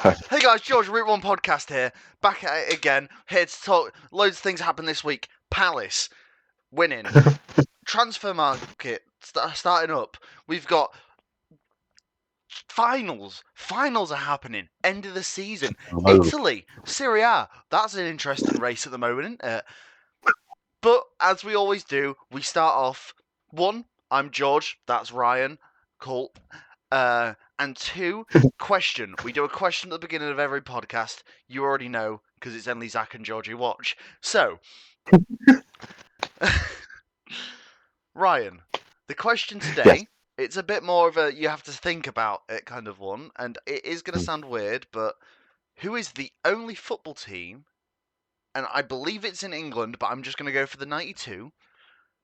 Sorry. Hey guys, George, Route 1 podcast here. Back at it again. Here to talk. Loads of things happened this week. Palace winning. Transfer market starting up. We've got finals. Finals are happening. End of the season. Oh. Italy, Serie A. That's an interesting race at the moment, isn't it? But as we always do, we start off. 1, I'm George. That's Ryan. Cool. And 2, question. We do a question at the beginning of every podcast. You already know, because it's only Zach and George who watch. So, Ryan, the question today, Yes. it's a bit more of a you have to think about it kind of one, and it is going to sound weird, but who is the only football team, and I believe it's in England, but I'm just going to go for the 92,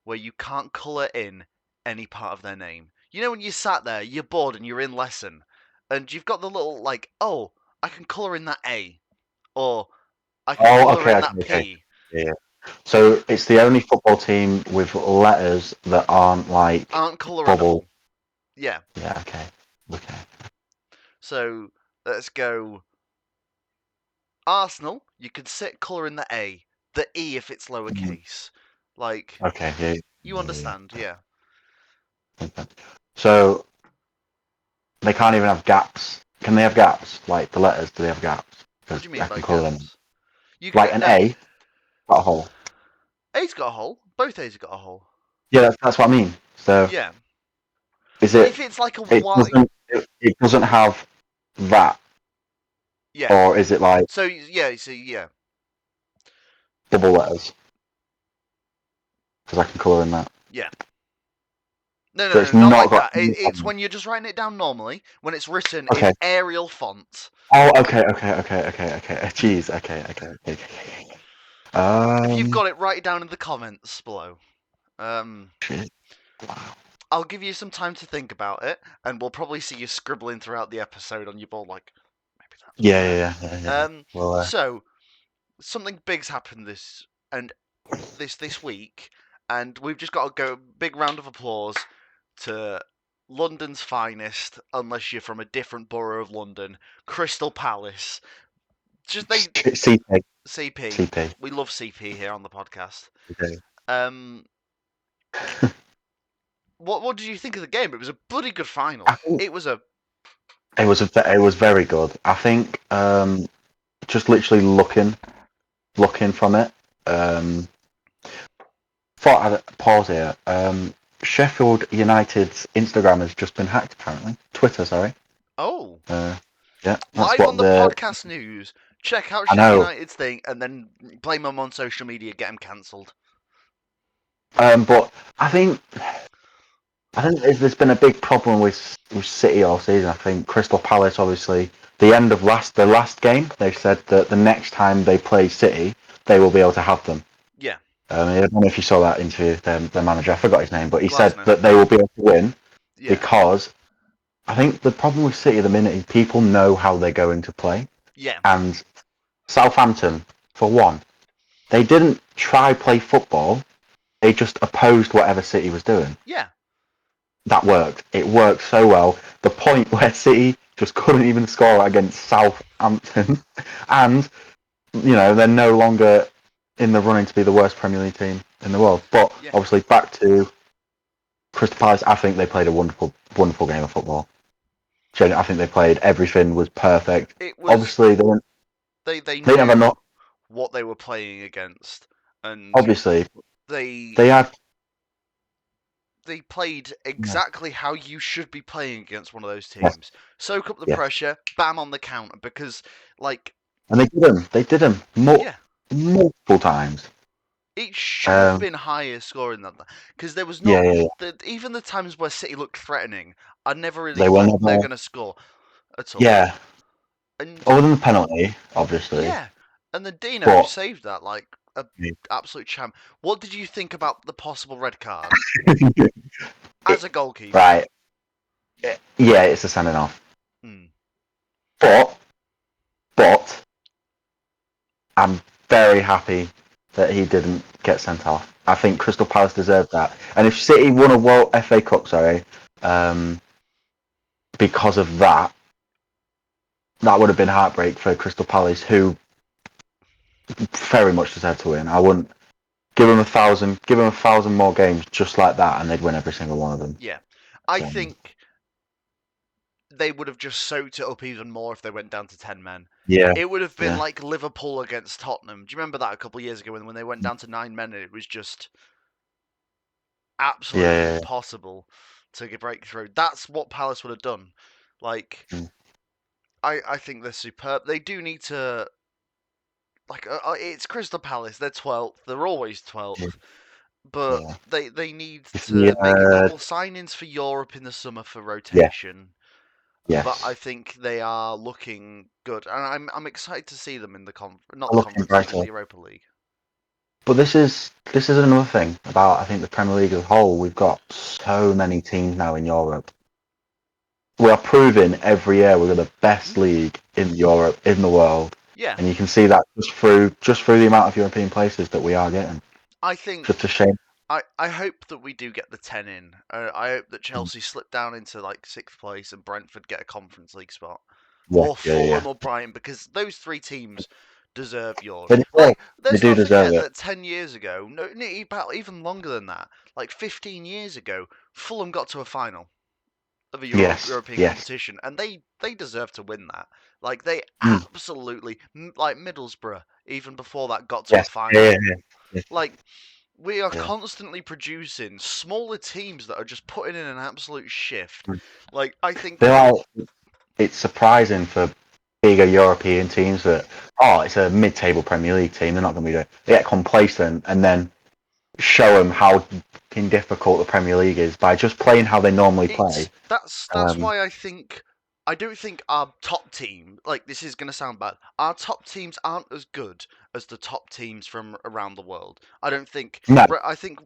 where you can't colour in any part of their name? You know when you sat there, you're bored and you're in lesson, and you've got the little, like, oh, I can colour in that A, or I can colour in that P. Yeah. So it's the only football team with letters that aren't like Aren't colourable. bubble. Yeah. Yeah. Okay. So let's go. Arsenal, you can sit colour in the A. The E if it's lowercase. Like, Okay. Yeah. you understand, yeah. So they can't even have gaps. Can they have gaps? Like the letters, do they have gaps? What do you mean I by can colour them. gaps? You Like an A, got a hole. A's got a hole. Both A's got a hole. Yeah, that's what I mean. So Yeah. is But it? if it's like a It Y, doesn't. It doesn't have that, yeah. or is it like So yeah. double letters? Because I can colour in that. Yeah. No, So it's not not like got that. It's when you're just writing it down normally, when it's written Okay. in Arial font. Oh, okay. Jeez, okay. If you've got it, write it down in the comments below. Shit. Wow. I'll give you some time to think about it, and we'll probably see you scribbling throughout the episode on your board, like, maybe that's Yeah. Well, So, something big's happened this week, and we've just got to go big round of applause to London's finest, unless you're from a different borough of London, Crystal Palace. Just they CP. CP. We love CP here on the podcast. Okay. What did you think of the game? It was a bloody good final. It was very good. I think just literally looking from it. Thought I'd pause here. Sheffield United's Instagram has just been hacked. Apparently, Twitter. Sorry. Oh. Yeah. Live on the podcast news. Check out Sheffield United's thing, and then blame them on social media. Get them cancelled. But I think there's been a big problem with City all season. I think Crystal Palace, obviously, the end of the last game, they said that the next time they play City, they will be able to have them. Yeah. I don't know if you saw that interview with their manager. I forgot his name, but he said that they will be able to win because I think the problem with City at the minute is people know how they're going to play. Yeah. And Southampton, for one, they didn't try play football. They just opposed whatever City was doing. Yeah. That worked. It worked so well. The point where City just couldn't even score against Southampton, and they're no longer in the running to be the worst Premier League team in the world. But obviously, back to Crystal Palace, I think they played a wonderful game of football. I think they played everything was perfect. Obviously, they knew never know what they were playing against, and obviously they played exactly how you should be playing against one of those teams. Yes. Soak up the pressure, bam on the counter, because and they did them multiple times. It should have been higher scoring than that, because there was not even the times where City looked threatening. I never really thought they're going to score at all. Yeah, and other than the penalty, obviously. Yeah, and then Dino saved that like an absolute champ. What did you think about the possible red card as a goalkeeper? Right. Yeah, it's a sending off. But I'm very happy that he didn't get sent off. I think Crystal Palace deserved that. And if City won a FA Cup, because of that, that would have been heartbreak for Crystal Palace, who very much deserve to win. I wouldn't give them 1,000 more games just like that, and they'd win every single one of them. Yeah, I So, think they would have just soaked it up even more if they went down to 10 men. yeah, It would have been yeah, like Liverpool against Tottenham. Do you remember that a couple of years ago when they went down to 9 men and it was just absolutely yeah, impossible to break through? That's what Palace would have done. Like, yeah, I think they're superb. They do need to. Like, it's Crystal Palace. They're 12th. They're always yeah. 12th. But Yeah. they need If you, to make a couple signings for Europe in the summer for yeah, rotation. But I yes, think they are looking good, and I'm excited to see them in the not the looking Conference League, in brighter. the Europa League. But this is another thing about I think the Premier League as a whole. We've got so many teams now in Europe. We are proving every year we're the best Hmm? league in Europe, in the world, Yeah, and you can see that just through the amount of European places that we are getting. I It's just a think shame. I hope that we do get the 10 in. I hope that Chelsea slip down into like 6th place and Brentford get a Conference League spot, Yeah, or yeah, yeah. Fulham or Brighton, because those three teams deserve Europe. They deserve, Like, they let's do not deserve forget it. that 10 years ago, no, about even longer than that, like 15 years ago, Fulham got to a final of a Yes, European yes. competition, and they deserve to win that. Like, they Mm, absolutely, like Middlesbrough, even before that, got to a yes. Yeah, final. yeah, yeah. Like, we are Yeah. constantly producing smaller teams that are just putting in an absolute shift. Mm. Like, I think, They're like, it's surprising for bigger European teams that it's a mid-table Premier League team. They're not going to be doing. They get complacent and then show them how fucking difficult the Premier League is by just playing how they normally play. that's Um, why I don't think our top team, like, this is going to sound bad, our top teams aren't as good as the top teams from around the world. I don't think. no, of I think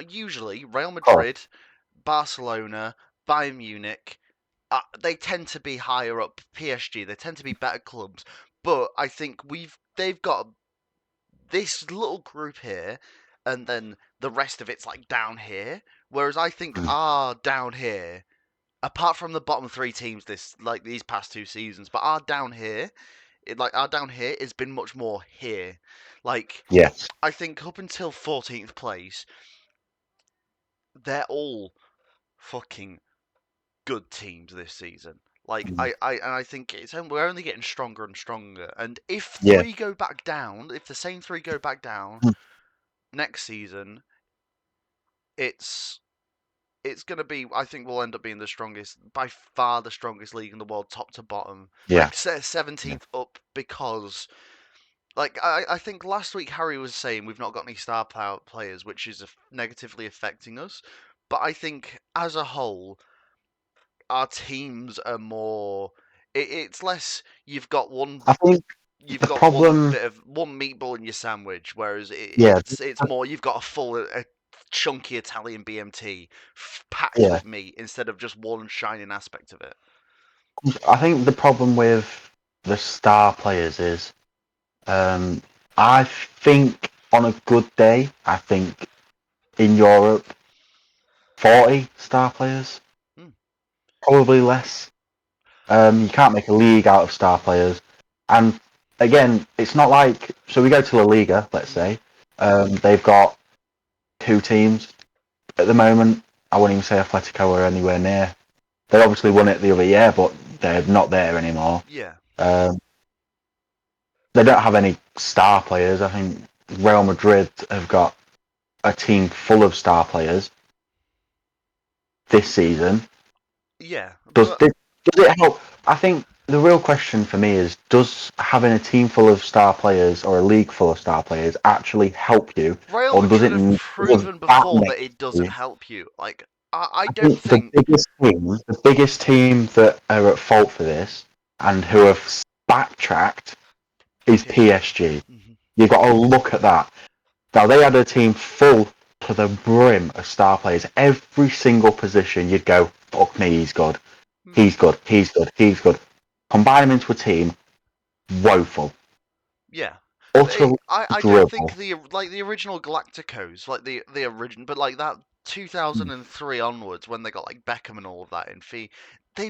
usually Real course. Madrid, Barcelona, Bayern Munich, they tend to be higher up. PSG, they tend to be better clubs. But I think they've got this little group here, and then the rest of it's like down here. Whereas I think Mm, our down here, apart from the bottom three teams these past 2 seasons, but our down here has been much more here. Like, yes. I think up until 14th place, they're all fucking good teams this season. Like, Mm, I think we're only getting stronger and stronger. And if yeah. three go back down, if the same three go back down Mm, next season, it's it's gonna be. I think we'll end up being the strongest, by far the strongest league in the world, top to bottom. yeah. Like, Yeah. 17th up, because, like, I think last week Harry was saying we've not got any star players, which is negatively affecting us. But I think as a whole, our teams are more. It's less. I think You've the got one problem, bit of one meatball in your sandwich, whereas yeah, it's more. You've got a chunky Italian BMT packed yeah. with meat instead of just one shining aspect of it. I think the problem with the star players is, um, I think on a good day, I think in Europe, 40 star players, Hmm. probably less. You can't make a league out of star players. And again, it's not like, so we go to La Liga, let's Hmm. say, they've got two teams at the moment. I wouldn't even say Atletico are anywhere near. They obviously won it the other year, but they're not there anymore. Yeah. Um, they don't have any star players. I think Real Madrid have got a team full of star players this season. Yeah. Does But does it help? I think the real question for me is: does having a team full of star players or a league full of star players actually help you, Real or does Madrid it have does proven that before make that it doesn't you? help you. Like, I I don't think think. the biggest team that are at fault for this and who have backtracked is PSG. PSG. Hmm. You've got to look at that. Now they had a team full to the brim of star players. Every single position, you'd go, "Fuck me, he's good. Hmm. He's good. He's good. He's good." Combine them into a team, woeful, Yeah. utterly I don't think drivel. the original Galacticos, like the origin, but like that Mm, 2003 onwards, when they got like Beckham and all of that in fee,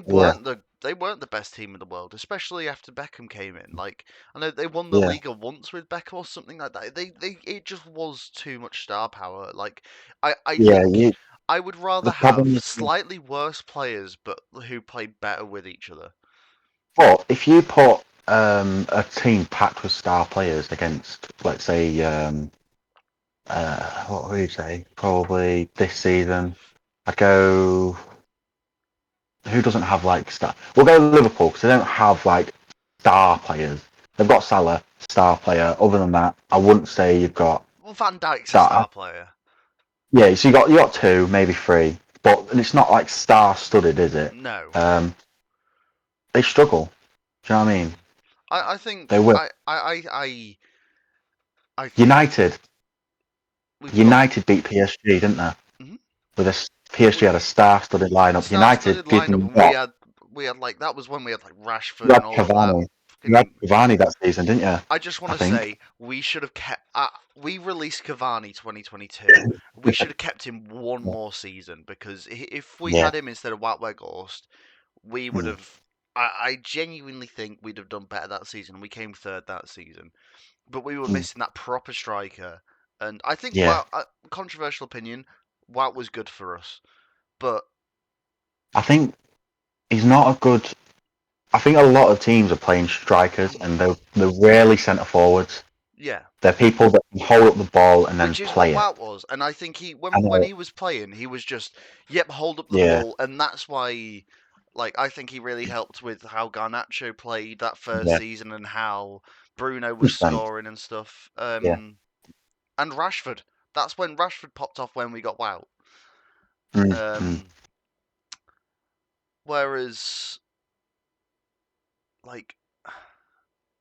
Yeah, they weren't the best team in the world, especially after Beckham came in. Like I know they won the yeah, Liga once with Beckham or something like that. They it just was too much star power. Like I yeah. think I would rather The have problem is, slightly worse players but who play better with each other. but if you put a team packed with star players against, let's say, what would you say? Probably this season, I go. Who doesn't have like star? We'll go Liverpool because they don't have like star players. They've got Salah, star player. Other than that, I wouldn't say you've got Well, Van Dijk's a star. star player. Yeah, so you got two, maybe three, but and it's not like star studded, is it? No. Um, they struggle. Do you know what I mean? I think They will. I think United, we've got United beat PSG, didn't they? mhm. With PSG we had a star-studded lineup. star-studded United lineup, didn't and got. we had like that was when we had like You Rashford had and all of that. Cavani. You had Fucking, Cavani that season, didn't you? I just want I to think. say we should have kept. We released Cavani 2022. We should have kept him one more season because if we Yeah. had him instead of Wout Ghost, we would Mm. have. I genuinely think we'd have done better that season. We came third that season, but we were Mm. missing that proper striker. And I think Yeah. Wout, controversial opinion, Wout was good for us, but I think he's not a good. I think a lot of teams are playing strikers, mm, and they're rarely centre forwards. yeah. They're people that can hold up the ball and then Which is what play it. Wout was, and I think he I when know. he was playing, he was just yep, hold up the Yeah. ball, and that's why, like, I think he really helped with how Garnacho played that first Yeah. season and how Bruno was 100%. scoring and stuff. Yeah. And Rashford, that's when Rashford popped off when we got Wout. Mm. Mm. Um, whereas, like,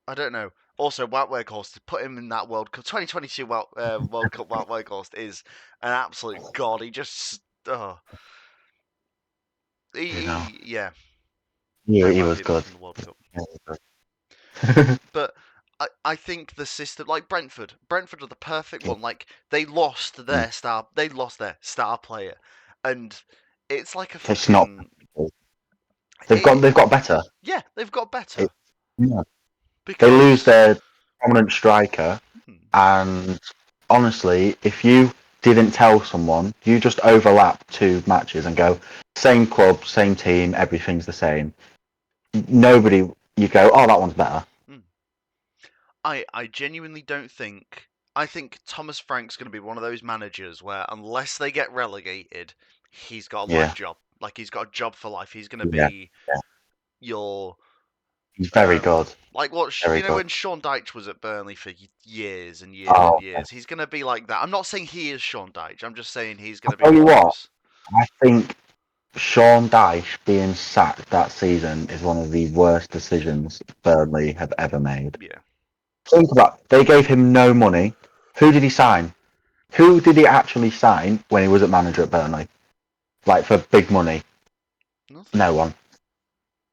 I don't know. Also, Wout Weghorst, to put him in that World Cup 2022 World Cup, Wout Weghorst is an absolute god. He just, oh, You know. yeah. Yeah, Bring he my was team back good. in the World Cup. Yeah, he was good. But I think the system, like Brentford are the perfect one. Like they lost their star player, and it's like a It's not. fucking. They've It, got better. yeah, they've got better It, yeah. They lose because their prominent striker, hmm, and honestly, if you didn't tell someone, you just overlap two matches and go same club, same team, everything's the same. Nobody, you go, oh, that one's better. hmm. I genuinely don't think. I think Thomas Frank's going to be one of those managers where unless they get relegated, he's got a life Yeah, job. Like he's got a job for life. He's going to yeah, be yeah. your He's very good, like what very you know good. when Sean Dyche was at Burnley for years and years and Oh, years. He's going to be like that. I'm not saying he is Sean Dyche. I'm just saying he's going I'll to be tell you one of what, us. I think Sean Dyche being sacked that season is one of the worst decisions Burnley have ever made. Yeah, Think about it. They gave him no money. Who did he sign? Who did he actually sign when he was at manager at Burnley? Like for big money? nothing. No one.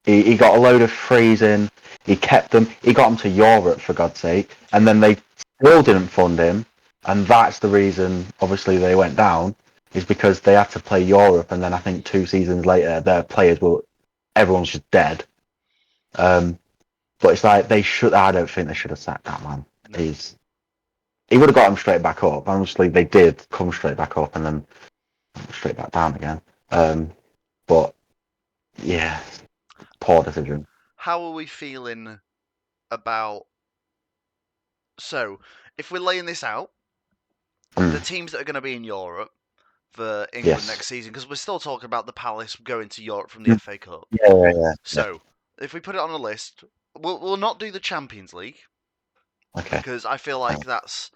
He got a load of frees in. He kept them. He got them to Europe for God's sake, and Yeah, then they still didn't fund him, and that's the reason. Obviously, they went down is because they had to play Europe, and then I think 2 seasons later, their players were everyone's just dead. Um, but it's like they should. I don't think they should have sacked that man. no. He would have got him straight back up. Obviously, they did come straight back up and then straight back down again. But yeah, poor decision. How are we feeling about? So, if we're laying this out, the Mm, teams that are going to be in Europe for England yes. next season, because we're still talking about the Palace going to Europe from the Mm, FA Cup. yeah, yeah, yeah, yeah. So, if we put it on a list, we'll not do the Champions League Okay. because I feel like that's.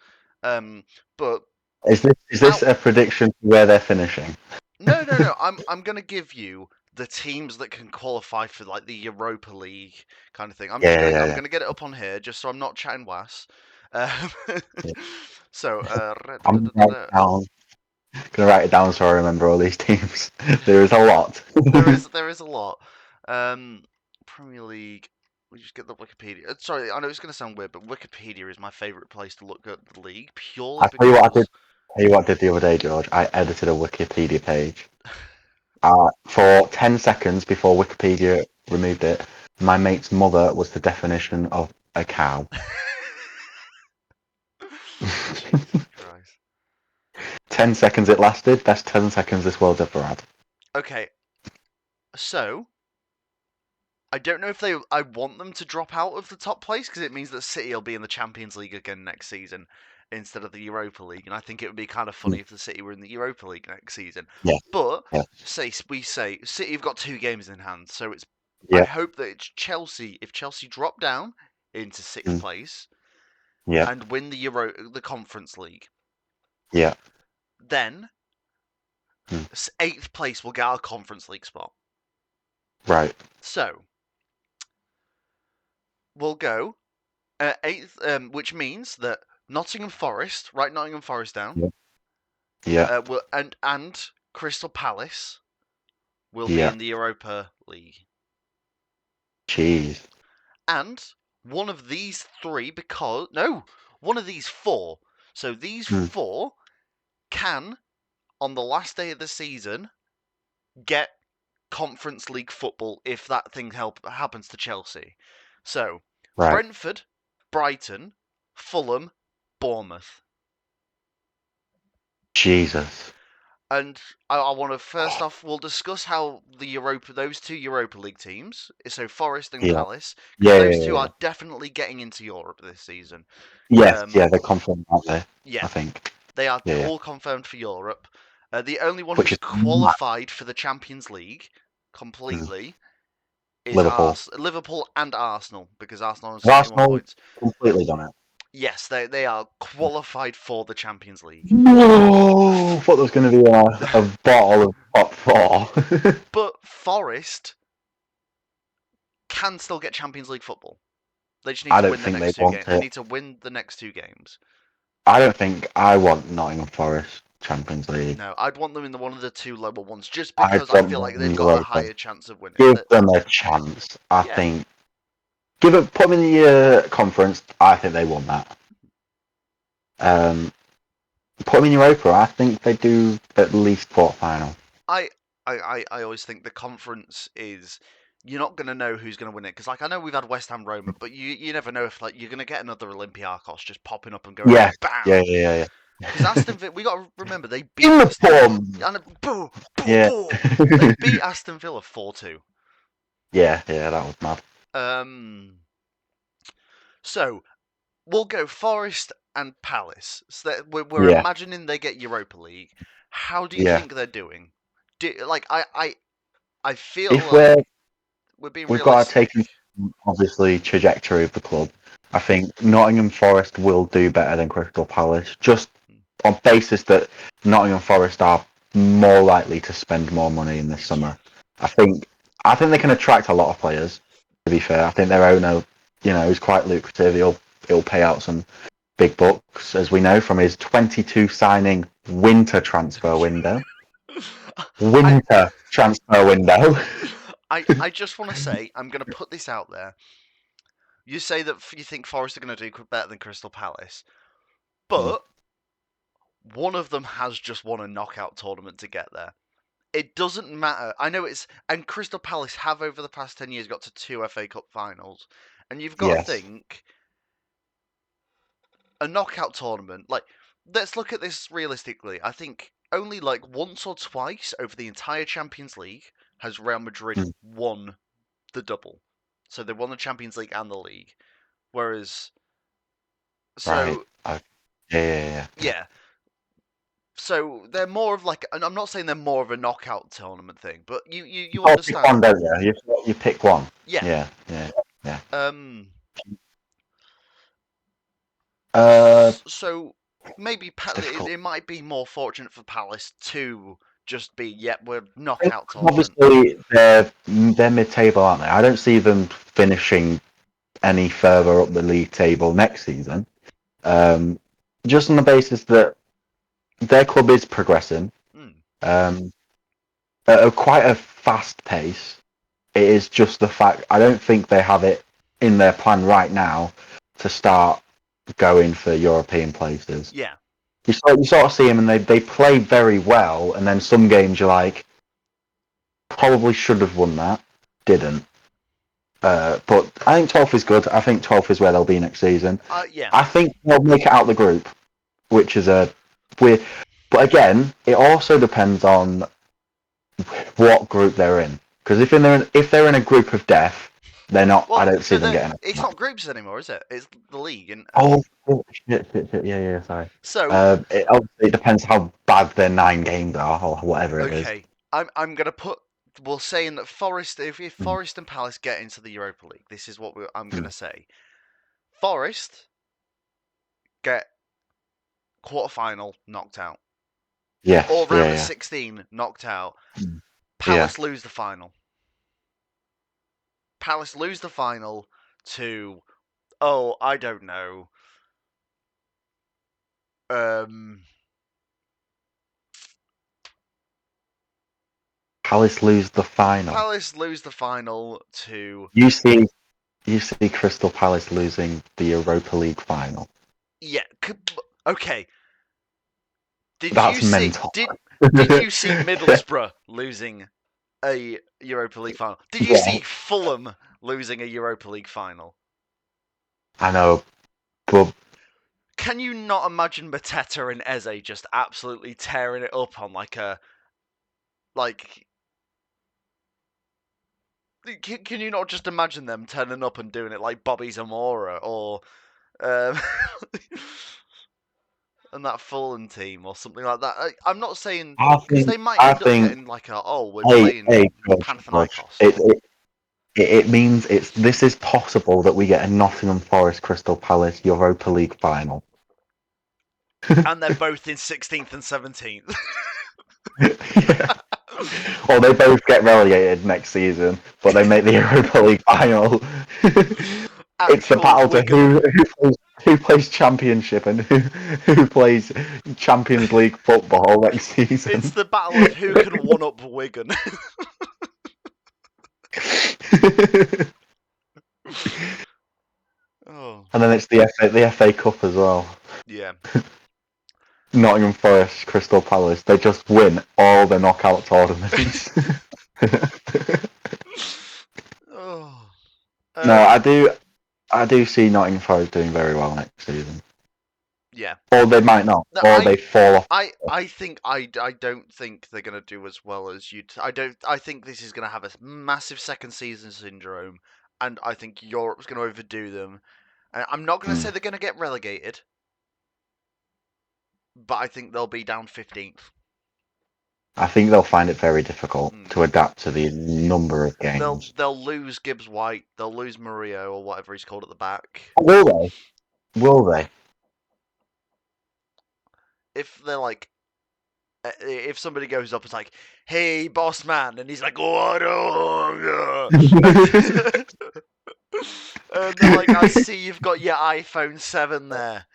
But Is this out. a prediction for where they're finishing? No. I'm gonna give you the teams that can qualify for like the Europa League kind of thing. Yeah, yeah, I'm yeah. gonna get it up on here just so I'm not chatting was. Um, Yeah. so I'm gonna write it down so I remember all these teams. There is a lot. there is a lot. Um, Premier League. We just get the Wikipedia. Sorry, I know it's gonna sound weird, but Wikipedia is my favorite place to look at the league purely I tell you what I did. because Tell you what I did the other day, George. I edited a Wikipedia page. For 10 seconds before Wikipedia removed it, my mate's mother was the definition of a cow. Jesus Christ. 10 seconds it lasted. Best 10 seconds this world ever had. Okay, so I don't know if I want them to drop out of the top place because it means that City will be in the Champions League again next season instead of the Europa League, and I think it would be kind of funny if the City were in the Europa League next season. Yeah, But yeah, we say City have got 2 games in hand, so it's I yeah, hope that it's Chelsea. If Chelsea drop down into sixth mm, place yeah, and win the Conference League, yeah. then Mm, eighth place will get our Conference League spot. right. So we'll go eighth, which means that Nottingham Forest, write Nottingham Forest down, Yeah, yeah, will and Crystal Palace will be yeah. in the Europa League, Jeez. and one of these three one of these four. So these Mm, four can, on the last day of the season, get Conference League football if that thing happens to Chelsea. So right. Brentford, Brighton, Fulham, Bournemouth. Jesus. And I want to first off, we'll discuss how those two Europa League teams, so Forest and Yeah. Palace, because Yeah, yeah, those yeah, two yeah. are definitely getting into Europe this season. Yes, Um, yeah, they're confident, aren't they? yeah, I think. they are Yeah, yeah. all confirmed for Europe. The only one Which who's is mad. qualified for the Champions League Mm. completely is Liverpool. Liverpool and Arsenal, because Arsenal has Have 61 Arsenal points. completely done it? Yes, they are qualified for the Champions League. No! I thought there was going to be a bottle of top four. But Forest can still get Champions League football. They just need I to don't win the think they next two want games. They it. need to win the next 2 games. I don't think I want Nottingham Forest Champions League. No, I'd want them in one of the two lower ones, just I because I want feel like them in they've got a Europa. higher chance of winning. Give them a chance. I Yeah, think. Put them in the conference. I think they won that. Um, Put them in Europa. I think they do at least quarter final. I, I always think the conference is. You're not gonna know who's gonna win it because, like, I know we've had West Ham, Roma, but you never know if you're gonna get another Olympiacos just popping up and going Yes. Yeah, bam. yeah, Because yeah. Aston Villa, we got to remember they beat In the Aston Villa, plum. and boo, boo, Yeah. boo. They beat Aston Villa 4-2. Yeah, yeah, that was mad. Um, so we'll go Forest and Palace. So that we're Yeah, imagining they get Europa League. How do you yeah. think they're doing? I feel If we're like we're being we've got to take realistic. into obviously trajectory of the club. I think Nottingham Forest will do better than Crystal Palace, just on basis that Nottingham Forest are more likely to spend more money in this Yeah, summer. I think they can attract a lot of players. To be fair, I think their owner, is quite lucrative. He'll pay out some big bucks, as we know from his 22 signing winter transfer window. I Winter transfer window. I just want to say I'm going to put this out there. You say that you think Forest are going to do better than Crystal Palace, but one of them has just won a knockout tournament to get there. It doesn't matter. I know and Crystal Palace have over the past 10 years got to 2 FA Cup finals, and you've got to Yes. think a knockout tournament. Like, let's look at this realistically. I think only like once or twice over the entire Champions League has Real Madrid Mm, won the double. So they won the Champions League and the league. Whereas, right. so Yeah, yeah, yeah. yeah, so they're more of like, and I'm not saying they're more of a knockout tournament thing, but you Oh, pick one, understand. don't you? You pick one. Yeah. Yeah, yeah, yeah. Um. Uh, So maybe it's difficult. it might be more fortunate for Palace to just be, yep, we're I think knockout tournament. obviously they're mid-table, aren't they? I don't see them finishing any further up the league table next season. Um, just on the basis that their club is progressing Hmm. um, at quite a fast pace. It is just the fact I don't think they have it in their plan right now to start going for European places. Yeah. You sort of see them and they play very well, and then some games you're like, probably should have won that, didn't. But I think 12th is good. I think 12th is where they'll be next season. Yeah. I think they'll make it out the group, which is a weird. But again, it also depends on what group they're in. Because if they're in a group of death, they're not. I Well, don't see them getting it. it's not groups anymore, is it? It's the league, and Oh shit. Yeah. Sorry. so It depends how bad their 9 games are or whatever it is. okay. I'm gonna put. We're saying that Forest, if Mm. Forest and Palace get into the Europa League, this is what I'm gonna Mm. say. Forest get quarterfinal knocked out, or Yes. round of Yeah. 16 knocked out. Mm. Yeah. Palace lose the final. Palace lose the final to, oh, I don't know. Palace lose the final. Palace lose the final to, You see Crystal Palace losing the Europa League final. yeah, okay. Did you That's see mental. did you see Middlesbrough losing a Europa League final? Did you Yeah, see Fulham losing a Europa League final? I know, but Can you not imagine Mateta and Eze just absolutely tearing it up on like can you not just imagine them turning up and doing it like Bobby Zamora or um, and that Fulham team or something like that? I'm not saying I because think they might I end up think getting like we're hey playing hey Josh, Panathinaikos it, or it it means this is possible that we get a Nottingham Forest Crystal Palace Europa League final. and they're both in 16th and 17th. Yeah. Or they both get relegated next season, but they make the Europa League final. It's the Actual battle to Wigan. who plays Championship and who plays Champions League football next It's season. the battle of who can one up Wigan. Oh, And then it's the FA Cup as well. yeah. Nottingham Forest, Crystal Palace. They just win all the knockout tournaments. Oh. No, I do see Nottingham Forest doing very well next season. Yeah. Or they might not. No, Or they fall off. I think I don't think they're gonna do as well as you. I think this is gonna have a massive second season syndrome, and I think Europe's gonna overdo them. And I'm not gonna say they're gonna get relegated, but I think they'll be down 15th. I think they'll find it very difficult to adapt to the number of games. They'll lose Gibbs White, they'll lose Murillo or whatever he's called at the back. Will they? Will they? If they're like, if somebody goes up and is like, "Hey, boss man," and he's like, "What a hunger!" and they're like, "I see you've got your iPhone 7 there."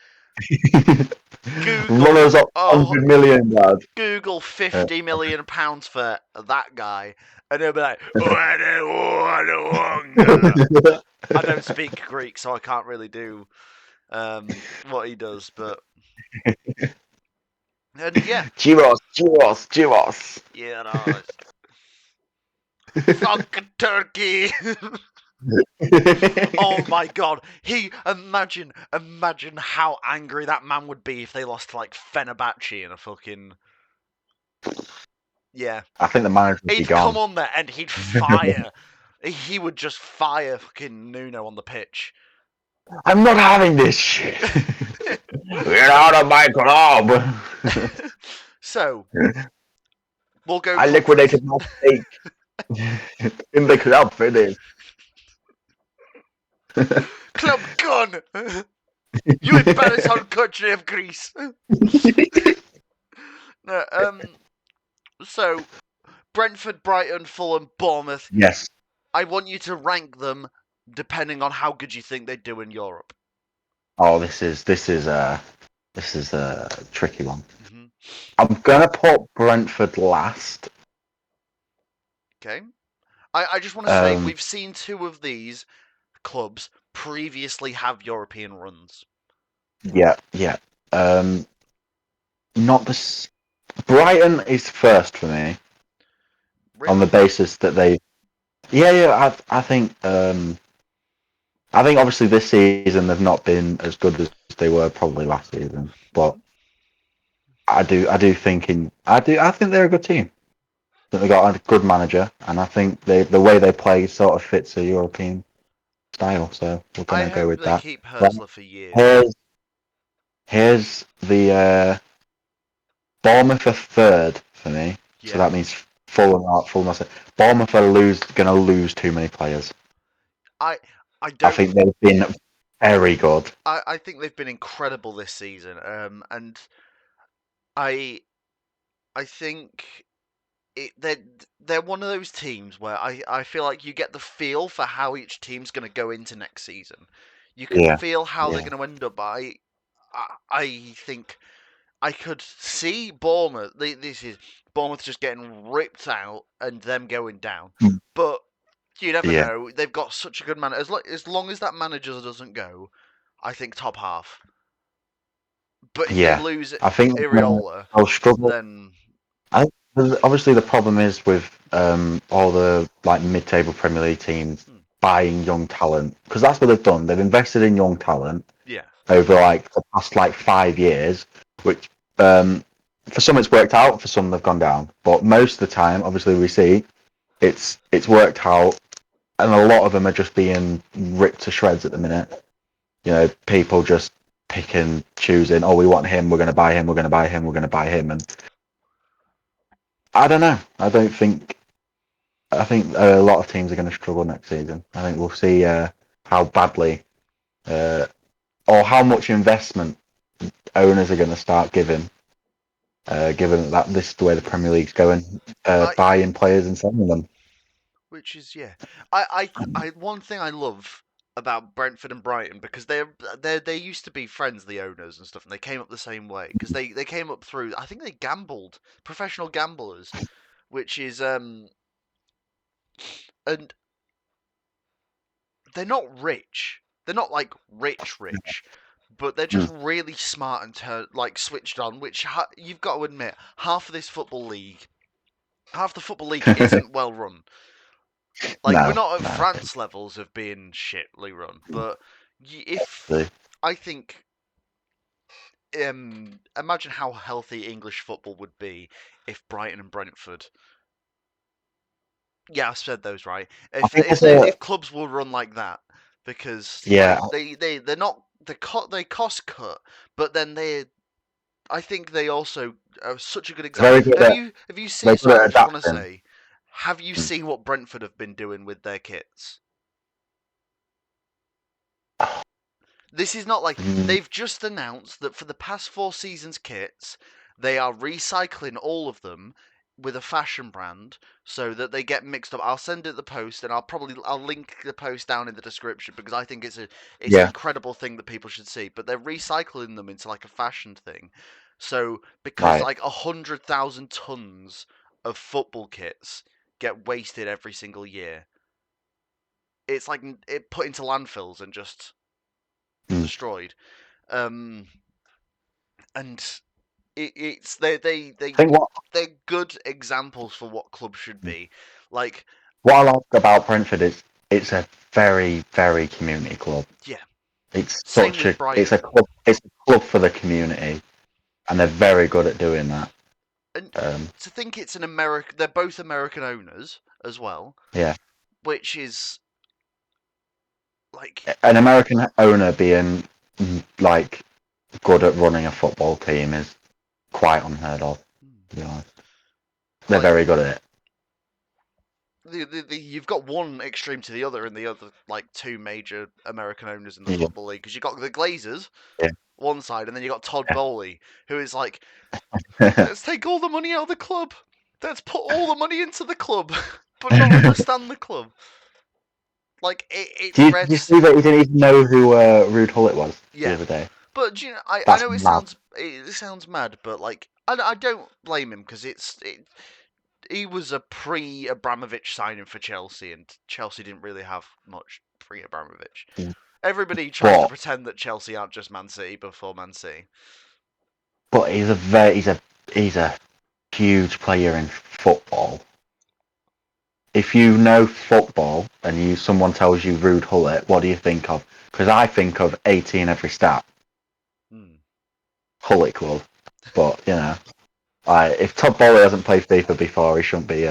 Google, Runners up 100 million, lad. Google 50 million pounds for that guy, and he'll be like, "What a hunger!" I don't speak Greek, so I can't really do what he does, but and yeah, Gyros. yeah, fucking turkey. Oh my god! Imagine how angry that man would be if they lost to like Fenerbahce in a fucking yeah. I think the manager would be He'd come gone. on there and he'd fire. He would just fire fucking Nuno on the pitch. I'm not having this shit. Get out of my club. So we'll go. I liquidated my stake in the club for this. Club gun. You embarrass our country of Greece. No, so Brentford, Brighton, Fulham, Bournemouth. Yes. I want you to rank them depending on how good you think they do in Europe. Oh, this is a tricky one. Mm-hmm. I'm gonna put Brentford last. Okay. I just want to say we've seen two of these clubs previously have European runs. Yeah. Not the Brighton is first for me. on the Really? basis that they. Yeah, yeah. I think obviously this season they've not been as good as they were probably last season, but Mhm. I think they're a good team. I think they got a good manager, and I think the way they play sort of fits a European style. So we're I gonna go hope with they that. keep Then Hersler for years. here's here's the Bournemouth are third for me, so Yeah. that means Fulham. Bournemouth are gonna lose too many players. I I I don't. think they've been very good. I think they've been incredible this season. And I I think they're one of those teams where I feel like you get the feel for how each team's going to go into next season. You can Yeah, feel how they're yeah, going to end up. I think I could see Bournemouth. This is Bournemouth just getting ripped out and them going down. Mm. But you never yeah, know. They've got such a good man. As long as that manager doesn't go, I think top half. But if they yeah. lose I think Iriola, they'll struggle. then I obviously the problem is with all the like mid-table Premier League teams hmm, buying young talent because that's what they've done. They've invested in young talent yeah, over like the past like 5 years, which um, for some it's worked out, for some they've gone down. But most of the time, obviously, we see it's worked out, and a lot of them are just being ripped to shreds at the minute. You know, people just picking, choosing. Oh, we want him. We're going to buy him. We're going to buy him. We're going to buy him. And I don't know. I don't think. I think a lot of teams are going to struggle next season. I think we'll see how badly uh, or how much investment owners are going to start giving, given that this is the way the Premier League's going, I buying players and selling them. which is yeah. I one thing I love about Brentford and Brighton because they used to be friends, the owners and stuff, and they came up the same way because they came up through. I think they gambled, professional gamblers, which is and they're not rich. They're not like rich, but they're just Mm. really smart and like switched on. Which you've got to admit, half the football league isn't well run. Like we're No, not at no. France levels of being shitly run, but if I think, imagine how healthy English football would be if Brighton and Brentford. Yeah, I said those right. I think If there's a if clubs will run like that, because yeah, like they're not they cost cut, but then I think they also are such a good example. very good at Have you they're seen? good Sorry, at I just want to adapting. say, have you Mm. seen what Brentford have been doing with their kits? This is not like Mm, they've just announced that for the past 4 seasons kits, they are recycling all of them with a fashion brand so that they get mixed up. I'll send it the post and I'll link the post down in the description because I think it's an yeah, incredible thing that people should see. But they're recycling them into like a fashion thing. So because right. like 100,000 tons of football kits get wasted every single year, it's like it put into landfills and just Mm. destroyed. Um, and it's I think they're good examples for what clubs should be. Like, what I like about Brentford is it's a very community club. yeah, It's same such with a it's a Brighton, club it's a club for the community, and they're very good at doing that. and Um, to think it's an American, they're both American owners as well, yeah, which is like, an American owner being like good at running a football team is quite unheard of. To be honest, they're like very good at it. you've got one extreme to the other, and the other like two major American owners in the Yeah, football league because you've got the Glazers yeah, one side, and then you got Todd Bowley, who is like, yeah. let's take all the money out of the club. Let's put all the money into the club, but not understand the club. Like it's Did you Reds. see that he didn't even know who Rude Hullet was the Yeah, other day? but you know, I That's know mad. it sounds mad, but like I don't blame him because he was a pre Abramovich signing for Chelsea, and Chelsea didn't really have much pre Abramovich. Everybody tries to But pretend that Chelsea aren't just Man City before Man City. he's a huge player in football. if you know football and someone tells you Ruud Gullit, what do you think of? Because I think of 80 in every stat. Gullit Club. But, you know, if Todd Bowley hasn't played FIFA before, he shouldn't be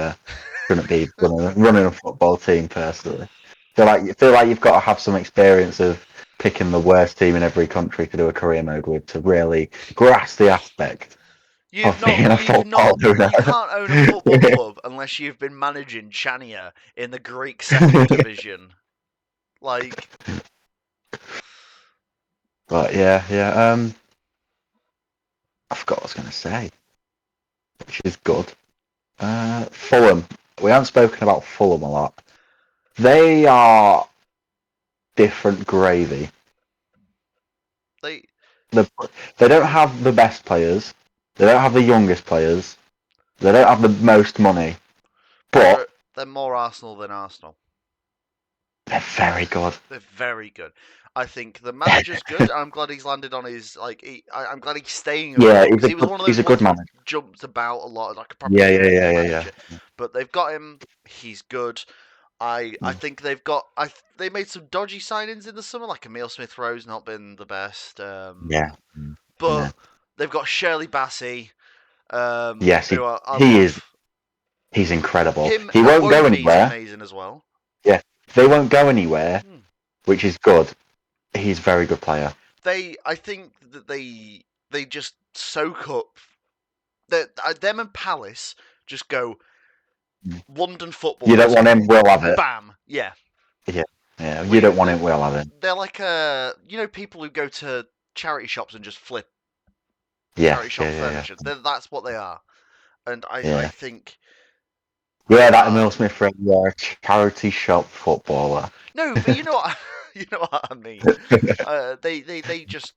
running a football team personally. Feel like you've got to have some experience of picking the worst team in every country to do a career mode with to really grasp the aspect of being a football owner. You can't own a football club unless you've been managing Chania in the Greek second division. Like, but yeah. I forgot what I was going to say, which is good. Fulham. We haven't spoken about Fulham a lot. They are different gravy. they They don't have the best players. They don't have the youngest players. They don't have the most money. But they're more Arsenal than Arsenal. they're very good. They're very good. I think the manager's good. I'm glad he's landed on his I'm glad he's staying around because he was one of those he's a ones good who manager. jumped about a lot, like a Premier League manager. Yeah. But they've got him. He's good. I think they've got. They made some dodgy signings in the summer, like Emile Smith Rowe's not been the best. But they've got Shirley Bassey. Yes, Who I he love. is. He's incredible. Him He and won't go Wonby's anywhere. amazing as well. Yeah, they won't go anywhere, which is good. He's a very good player. I think that they just soak up. Them and Palace just go. London football. You don't want him, we'll have it. Bam. Yeah. Yeah. You don't want him, we'll have it. They're like people who go to charity shops and just flip charity shop furniture. Yeah. That's what they are, and I think. Yeah, that Emile Smith Rowe, yeah, charity shop footballer. No, but you know what you know what I mean. They just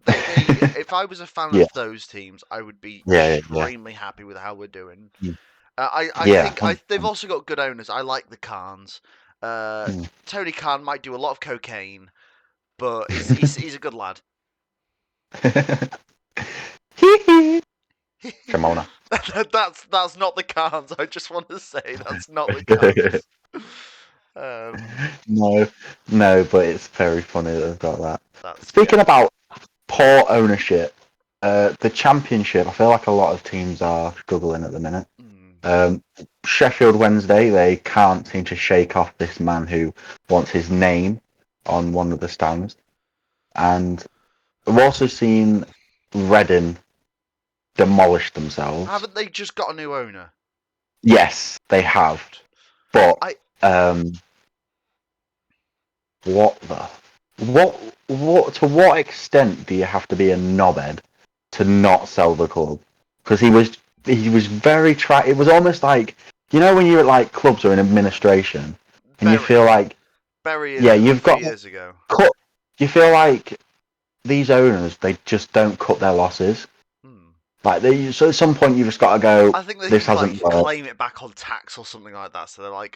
if I was a fan of those teams, I would be extremely happy with how we're doing. I think they've also got good owners. I like the Khans. Tony Khan might do a lot of cocaine, but he's a good lad. Shimona. That's not the Khans. I just want to say that's not the Khans. No, but it's very funny that they've got that. Speaking yeah. about poor ownership, the Championship, I feel like a lot of teams are struggling at the minute. Sheffield Wednesday, they can't seem to shake off this man who wants his name on one of the stands. And we've also seen Reading demolish themselves. Haven't they just got a new owner? Yes, they have. But what to what extent do you have to be a knobhead to not sell the club? Because he was very it was almost like, you know, when you're at like clubs or in administration and you feel like you've got years ago. You feel like these owners, they just don't cut their losses. Like so at some point you've just got to go. I think they this can hasn't claim it back on tax or something like that. So they're like,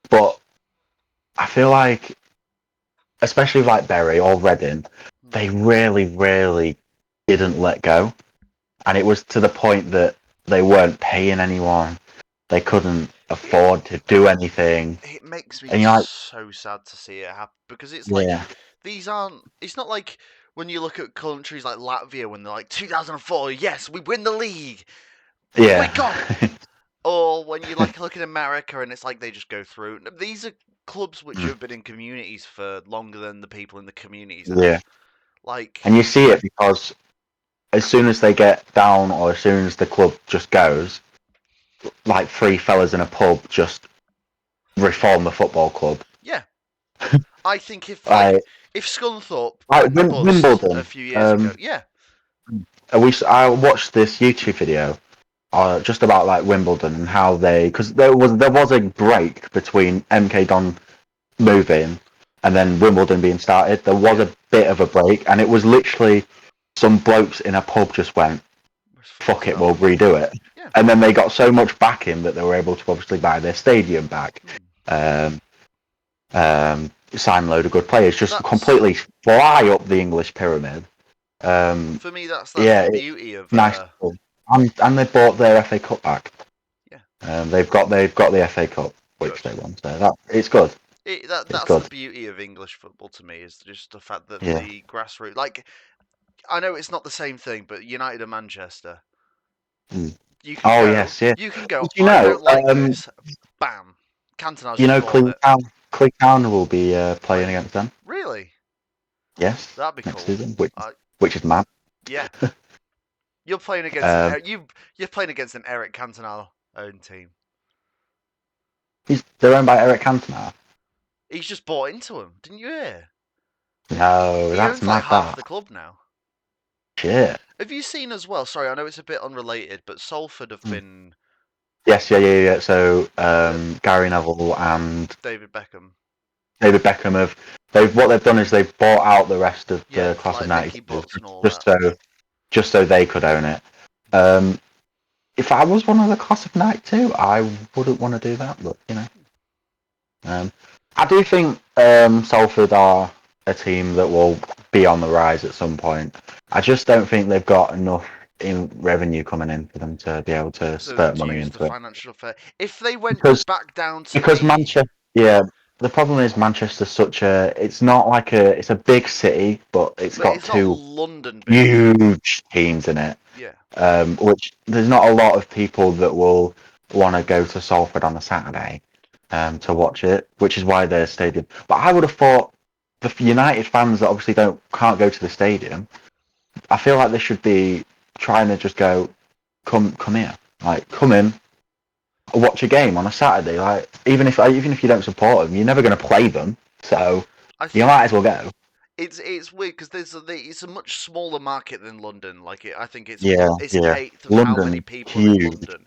but I feel like, especially like Bury or Reading, they really didn't let go, and it was to the point that they weren't paying anyone. They couldn't afford to do anything. It makes me so sad to see it happen because it's like these aren't. It's not like when you look at countries like Latvia when they're like 2004, yes, we win the league. Yeah. We got it. Or when you like look at America and it's like they just go through. These are clubs which have been in communities for longer than the people in the communities have. Yeah. Like, and you see it because as soon as they get down or as soon as the club just goes, like three fellas in a pub just reform the football club. Yeah. I think if Scunthorpe Wimbledon a few years ago, I watched this YouTube video just about like Wimbledon and how because there was a break between MK Don moving and then Wimbledon being started. There was a bit of a break, and it was literally some blokes in a pub just went, "Fuck it, we'll redo it." Yeah. And then they got so much backing that they were able to obviously buy their stadium back. Sign a load of good players, just completely fly up the English pyramid. For me, that's the beauty of nice. and they bought their FA Cup back. Yeah. They've got the FA Cup, which Good. they won. So it's good. It's That's the good. beauty of English football to me, is just the fact that Yeah. the grassroots, like, I know it's not the same thing, but United and Manchester, Mm. you can Oh go, yes, yeah. you can go. Did you I know? don't like this. Bam, Cantona's You just know, bought it. Clean Town will be playing Playing, against them. really? Yes, That'd be next cool. season, I which is mad. Yeah, you're playing against Um, you're playing against an Eric Cantona own team. they're owned by Eric Cantona. He's just bought into them. Didn't you hear? No, He that's owns like mad. half That the club now. shit. Have you seen as well? Sorry, I know it's a bit unrelated, but Salford have Mm. been Yes, yeah. So uh, Gary Neville and David Beckham. David Beckham have what they've done is they've bought out the rest of Yeah, the class of like Mickey '92 Butts and all just that. just so they could own it. Um, if I was one of the class of '92, I wouldn't want to do that, but you know. I do think Salford are a team that will be on the rise at some point. I just don't think they've got enough in revenue coming in for them to be able to spurt To money use the into it. financial fair. If they went Because back down to because the Manchester, yeah, the problem is Manchester's such a. It's not like it's a big city, but it's but got it's not two London big. huge teams in it. Yeah. Which there's not a lot of people that will want to go to Salford on a Saturday to watch it, which is why their stadium. But I would have thought the United fans that obviously can't go to the stadium, I feel like they should be trying to just go, come here, like come in, watch a game on a Saturday. Like even if you don't support them, you're never going to play them, so I you might think as well go. it's weird because it's a much smaller market than London. I think Yeah, it's an yeah. eighth of how many London, people are in huge. London,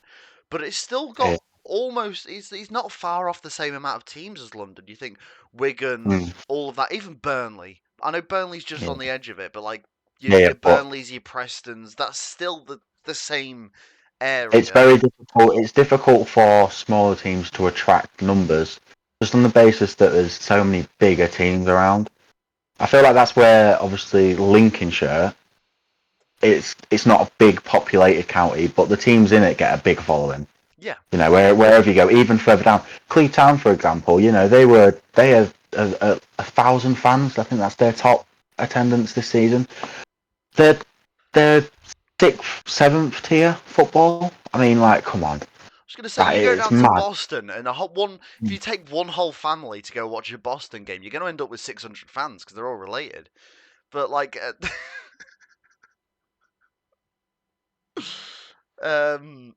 but it's still Yeah. got almost. It's not far off the same amount of teams as London. You think Wigan, Mm, all of that, even Burnley. I know Burnley's just yeah, on the edge of it, but like yeah, your but Burnleys, your Prestons, that's still the same it's area. very difficult. It's difficult for smaller teams to attract numbers, just on the basis that there's so many bigger teams around. I feel like that's where obviously Lincolnshire. It's not a big populated county, but the teams in it get a big following. Yeah, You know, wherever you go, even further down, Clee Town, for example. You know, they have a thousand fans. I think that's their top attendance this season. They're they're sixth, seventh tier football. I mean, like, come on. I was gonna say, That you go is down to mad. Boston and if you take one whole family to go watch a Boston game, you're gonna end up with 600 fans because they're all related. But like, um,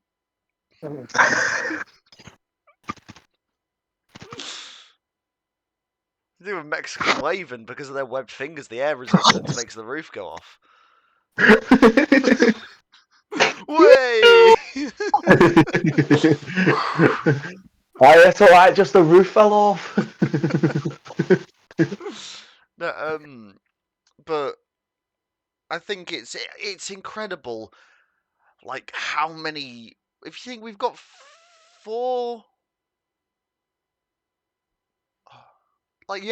do a Mexican waving because of their webbed fingers. The air resistance makes the roof go off. Way. It's alright, just the roof fell off. No, but I think it's incredible. Like how many? If you think we've got four,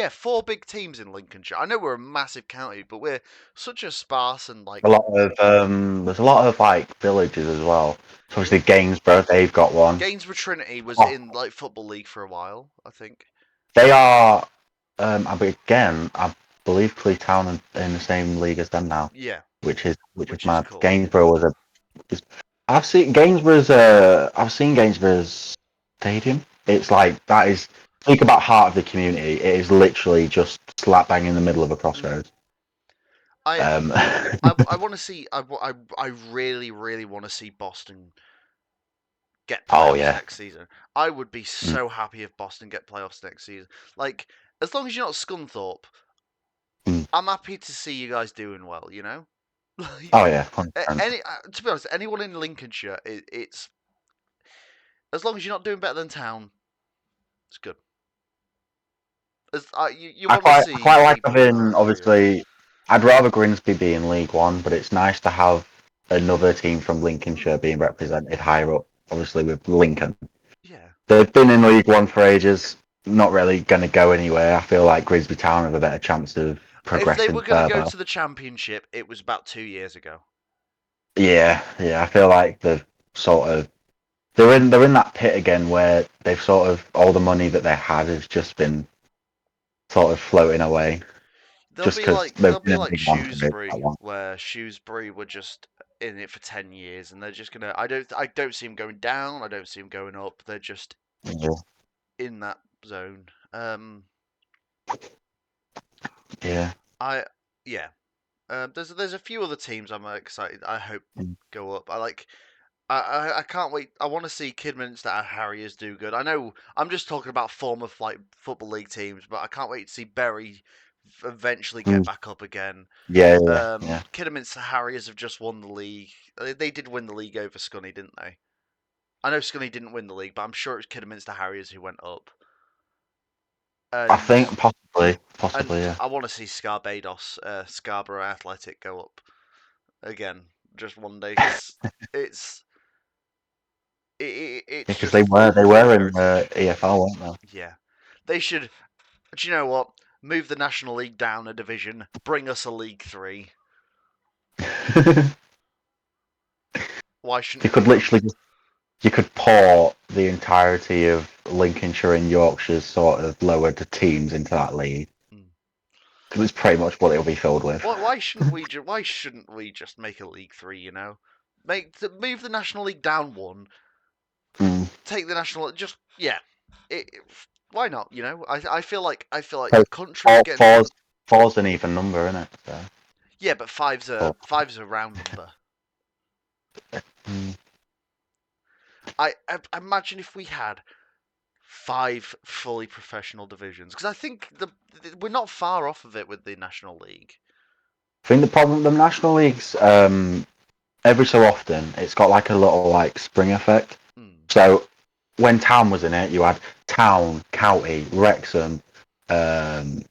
four big teams in Lincolnshire. I know we're a massive county, but we're such a sparse and a like, lot of there's a lot of like villages as well. So yeah. obviously Gainsborough, they've got one. Gainsborough Trinity was Oh, in like football league for a while, I think. they are again, I believe Clee Town are in the same league as them now, Yeah, which is which is mad. cool. Gainsborough was a is, I've seen Gainsborough's stadium. It's like that is think about heart of the community. It is literally just slap bang in the middle of a Mm. crossroads. I Um, I want to see. I really really want to see Boston get oh playoffs yeah. next season. I would be Mm. so happy if Boston get playoffs next season. Like, as long as you're not Scunthorpe, Mm. I'm happy to see you guys doing well. You know, Oh yeah, 100%. any to be honest, anyone in Lincolnshire, it's as long as you're not doing better than town, it's good. As you want to I see quite like people in having our area. obviously. I'd rather Grimsby be in League One, but it's nice to have another team from Hmm, Lincolnshire being represented higher up. Obviously with Lincoln, yeah. they've been in League One for ages. Not really going to go anywhere. I feel like Grimsby Town have a better chance of If they progressing were going to go further. to the championship, it was about 2 years ago. Yeah. I feel like they're in that pit again where they've sort of all the money that they had has just been sort of floating away They'll just be because like they've they'll be been in like League One for that Shrewsbury, long. where Shrewsbury were just in it for 10 years, and they're just gonna. I don't see them going down. I don't see them going up. They're just Yeah. in that zone. Yeah. I yeah. There's a few other teams I'm excited. I hope Mm. go up. I can't wait. I want to see Kidminster and Harriers do good. I know I'm just talking about former like football league teams, but I can't wait to see Bury eventually get Mm. back up again. Yeah. Kidderminster Harriers have just won the league. They did win the league over Scunny, didn't they? I know Scunny didn't win the league, but I'm sure it was Kidderminster Harriers who went up. I And think possibly, yeah. I want to see Scarborough Athletic go up again, just one day, because it's Yeah, it's because just they were in heritage. EFL, weren't Yeah, they should. Do you know what? Move the National League down a division. Bring us a League Three. they? Why You shouldn't we could go? literally you could pour the entirety of Lincolnshire and Yorkshire's sort of lower the teams into that league. Hmm. Because it's pretty much what it'll be filled with. Why shouldn't we just make a League Three? Move the National League down one. Mm. Take the national. Just yeah. It, why not? I feel like So the country is getting. four's an even number, isn't it? So, Yeah, but four. five's a round number. Mm. I imagine if we had five fully professional divisions, because I think we're not far off of it with the National League. I think the problem with the National Leagues, every so often, it's got like a little like spring effect. Hmm. So when Town was in it, you had Town, County, Wrexham, um,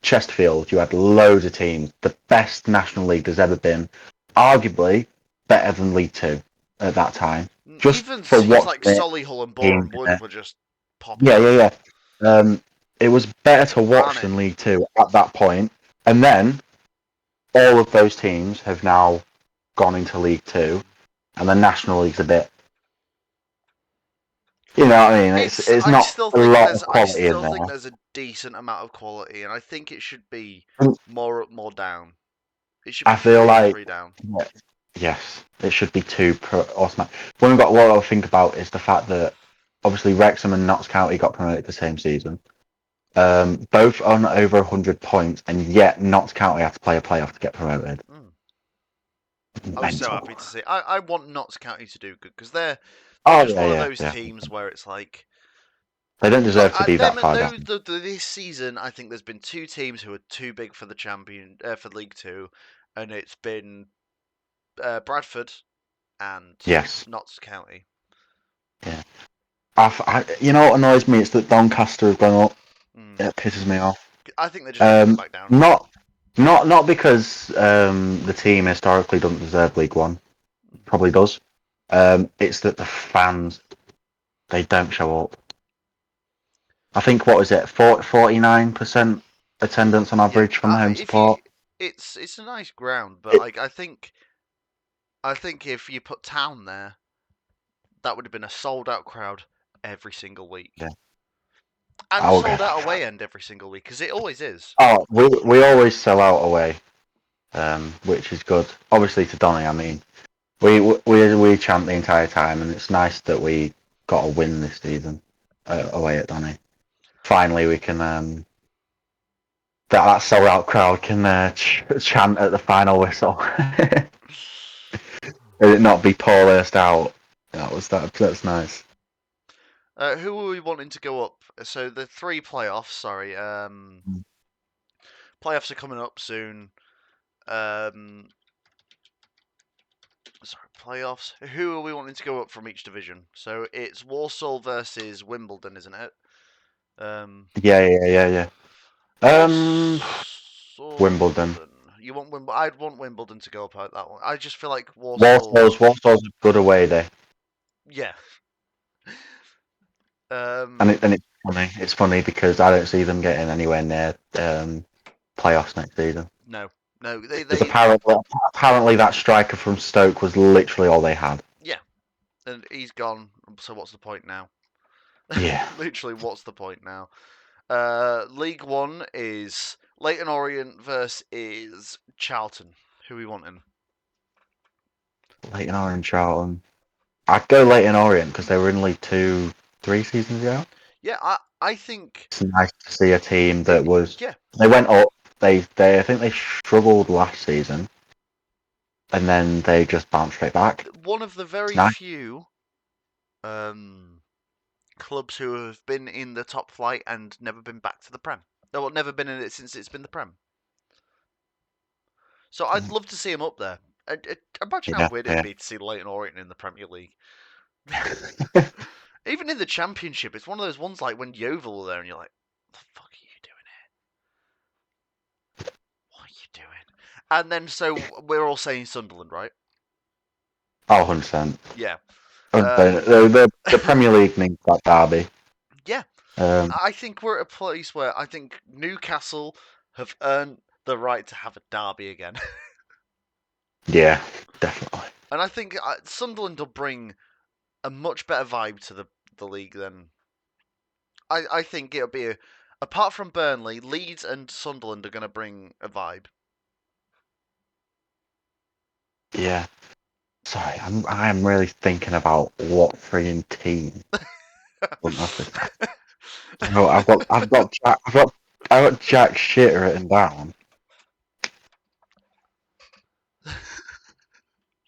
Chesterfield. You had loads of teams. The best National League there's ever been, arguably better than League Two at that time. Just Even for teams like watching it, Solihull and teams Boreham in Wood there. were just popping Yeah, off. yeah, yeah. It was better to watch Barnet. than League Two at that point. And then all of those teams have now gone into League Two, and the National League's a bit. You know what I mean? It's not a lot of I quality in still there. think there's a decent amount of quality, and I think it should be And more down. It should be I feel three like three down. yeah, yes, it should be two per automatic. When we've got what I think about is the fact that obviously Wrexham and Notts County got promoted the same season. Both on over 100 points, and yet Notts County had to play a playoff to get promoted. Mm. I was so Mental. happy to see. I want Notts County to do good because they're Oh just yeah, one of yeah, those yeah. teams where it's like They don't look deserve to at be that them. far Those down. this season. I think there's been two teams who are too big for the champion for League Two, and it's been Bradford and Yes. Notts County. Yeah. You know what annoys me? It's that Doncaster have gone up. Mm. It pisses me off. I think they're just going to come Um, back down again. not not because the team historically doesn't deserve League One. Probably does. It's that the fans they don't show up. I think what is it, 49% attendance on Yeah, average from the home if you, support. it's a nice ground, but It, like I think if you put Town there, that would have been a sold out crowd every single week, yeah, and I a will get sold out that. away end every single week because it always is. Oh, we always sell out away, which is good. Obviously to Donny, I mean, we chant the entire time, and it's nice that we got a win this season away at Donny. Finally, we can that sold out crowd can chant at the final whistle. Let it not be Paul Hurst out. That's nice. Who are we wanting to go up? So the three playoffs. Sorry, playoffs are coming up soon. Um, sorry, playoffs. Who are we wanting to go up from each division? So it's Walsall versus Wimbledon, isn't it? Um, Yeah. Walsall, Wimbledon. Wimbledon. You want Wimbledon? I'd want Wimbledon to go up out that one. I just feel like Walsall. Warsaw's a good away day, Yeah. and Um. it's funny. It's funny because I don't see them getting anywhere near playoffs next season. No. No, Because apparently that striker from Stoke was literally all they had. yeah, and he's gone. So what's the point now? Yeah. Literally, what's the point now? League One is Leighton Orient versus Charlton. Who we wanting? Leighton Orient, Charlton. I'd go Leighton Orient because they were in League Two 3 seasons ago. Yeah, I think It's nice to see a team that was. yeah, They went up. They I think they struggled last season, and then they just bounced straight back. one of the It's very nice. few clubs who have been in the top flight and never been back to the Prem. No, well, never been in it since it's been the Prem. So I'd love to see him up there. Imagine how Yeah, weird it'd yeah. be to see Leighton Orient in the Premier League. Even in the Championship, it's one of those ones like when Yeovil were there, and you're like, "What the fuck are you doing here? What are you doing?" And then so we're all saying Sunderland, right? Oh, 100%. Yeah. 100%. The Premier League needs that derby. Yeah. Um, I think we're at a place where I think Newcastle have earned the right to have a derby again. yeah, definitely. And I think Sunderland will bring a much better vibe to the league than I think it'll be. Apart from Burnley, Leeds and Sunderland are going to bring a vibe. Yeah. Sorry, I'm really thinking about what freaking team wouldn't have this. No, I've got Jack shit written down.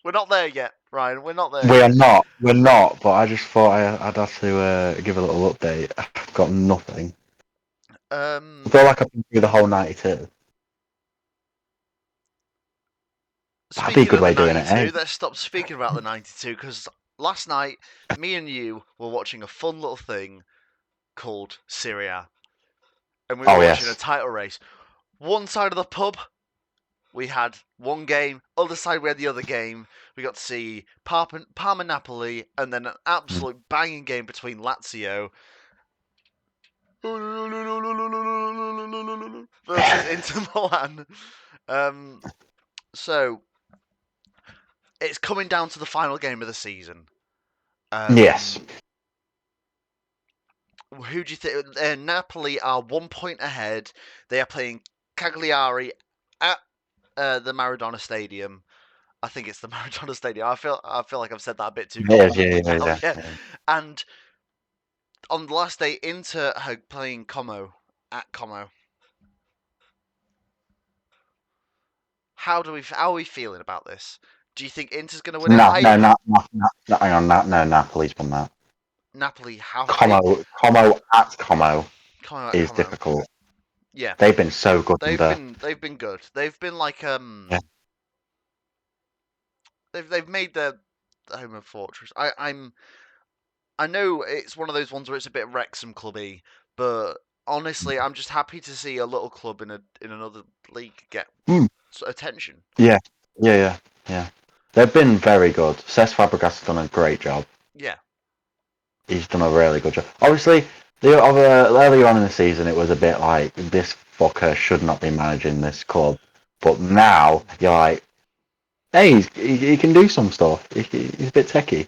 We're not there yet, Ryan. We're not there We are yet. not. We're not. But I just thought I'd have to give a little update. I've got nothing. I feel like I've been through the whole 92. That'd be a Speaking good of the way of doing it, eh? 92, let's stop speaking about the 92 because last night, me and you were watching a fun little thing called Syria, and we were Oh watching a yes. title race. One side of the pub, we had one game. Other side, we had the other game. We got to see Parma Napoli, and then an Mm. absolute banging game between Lazio versus Inter Milan. Um, so it's coming down to the final game of the season. Yes. Who do you think? Napoli are 1 point ahead. They are playing Cagliari at the Maradona Stadium. I think it's the Maradona Stadium. I feel like I've said that a bit too Yes. Yeah. confidently Yeah. now. Yeah. Yeah. Yeah. And on the last day, Inter are playing Como at Como. How are we feeling about this? Do you think Inter's going to win it? No. No. No. Hang on. No. No. Napoli's won that. Napoli how Como at Como Como at is Como. difficult. Yeah, They've been so good under. they've been good. They've been like Yeah. they've made their home a fortress. I know it's one of those ones where it's a bit Wrexham clubby, but honestly, I'm just happy to see a little club in another league get Mm. attention. Yeah. Yeah. Yeah. Yeah. They've been very good. Cesc Fabregas has done a great job. Yeah, He's done a really good job. Obviously, earlier on in the season, it was a bit like this fucker should not be managing this club. But now you're like, hey, he can do some stuff. He's a bit techie.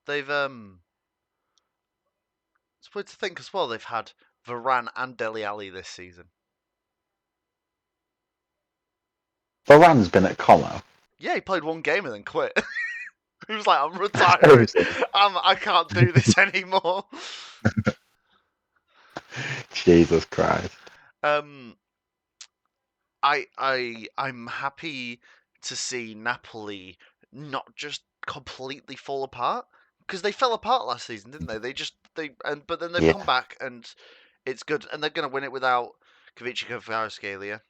they've it's weird to think as well. They've had Varane and Dele Alli this season. Varane's been at Como. Yeah, he played one game and then quit. He was like, "I'm retiring. I can't do this anymore." Jesus Christ. Um, I'm happy to see Napoli not just completely fall apart because they fell apart last season, didn't they? But then they've Yeah. come back and it's good, and they're going to win it without Kavica Kvaratskhelia.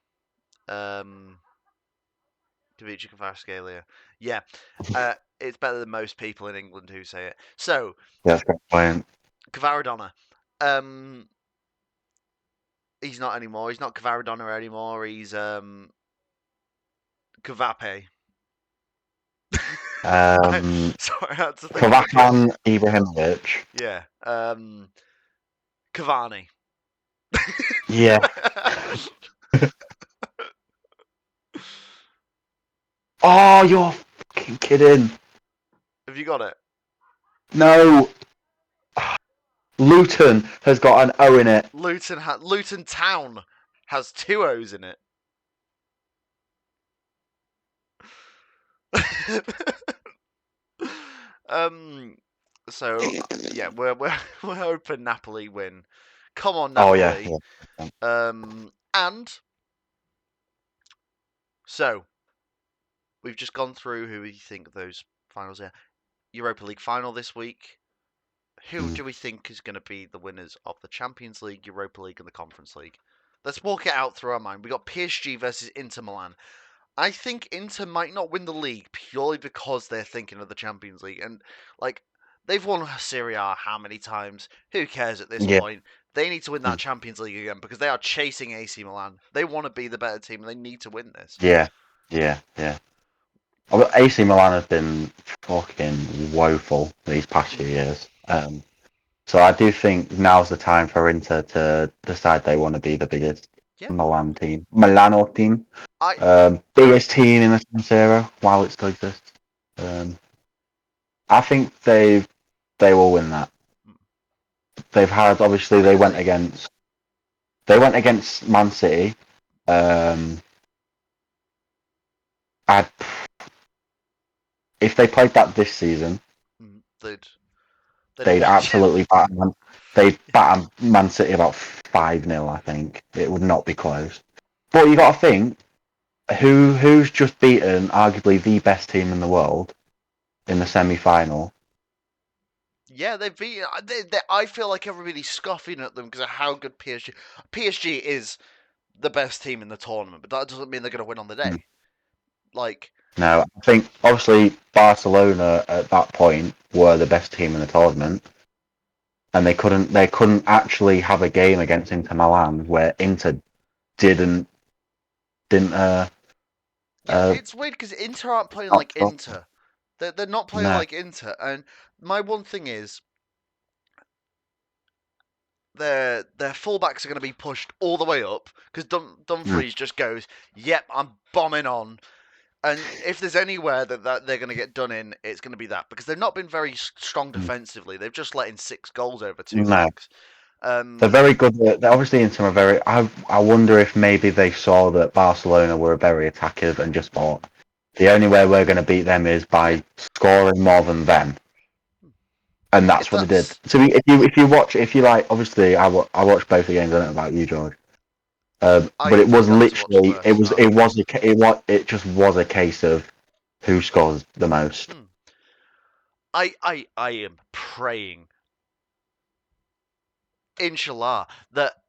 Um, Kavica Kvaratskhelia. Yeah, it's better than most people in England who say it. So That's a good point. Kvaradona. He's not anymore. He's not Kvaradona anymore. He's Kvape. Sorry, I had to think of a joke. Kavakan Ibrahimovic. Yeah. Cavani. Yeah. Oh, you're fucking kidding. Have you got it? No. Luton has got an O in it. Luton Town has 2 O's in it. um. So yeah, we're hoping Napoli win. Come on, Oh, yeah. Napoli. And so we've just gone through who we think those finals are. Europa League final this week. Who do we think is going to be the winners of the Champions League, Europa League, and the Conference League? Let's walk it out through our mind. We got PSG versus Inter Milan. I think Inter might not win the league purely because they're thinking of the Champions League. And, like, they've won Serie A how many times? Who cares at this Yeah. point? They need to win that Champions League again because they are chasing AC Milan. They want to be the better team and they need to win this. Yeah. AC Milan has been fucking woeful these past few years. So I do think now's the time for Inter to decide they want to be the biggest Yeah. Milano team, biggest team in the San Siro while it still exists. I think they will win that. They've had obviously they went against Man City. If they played that this season, they'd absolutely batter Man City about 5-0. I think it would not be close. But you got to think who's just beaten arguably the best team in the world in the semi-final. Yeah, they've beaten. I feel like everybody's scoffing at them because of how good PSG. PSG is the best team in the tournament, but that doesn't mean they're going to win on the day. Like, no, I think obviously Barcelona at that point were the best team in the tournament, and they couldn't actually have a game against Inter Milan where Inter didn't. It's weird because Inter aren't playing like Inter. They're not playing like Inter, and my one thing is their fullbacks are going to be pushed all the way up because Dumfries just goes, "Yep, I'm bombing on." And if there's anywhere that they're going to get done in, it's going to be that because they've not been very strong defensively. They've just let in 6 goals over 2 legs. They're very good. They're obviously Inter are very. I wonder if maybe they saw that Barcelona were very attackive and just thought the only way we're going to beat them is by scoring more than them. And that's what they did. So if you like, obviously I watched both the games. I don't know about you, George. But it was literally it just was a case of who scores the most. I am praying, inshallah, that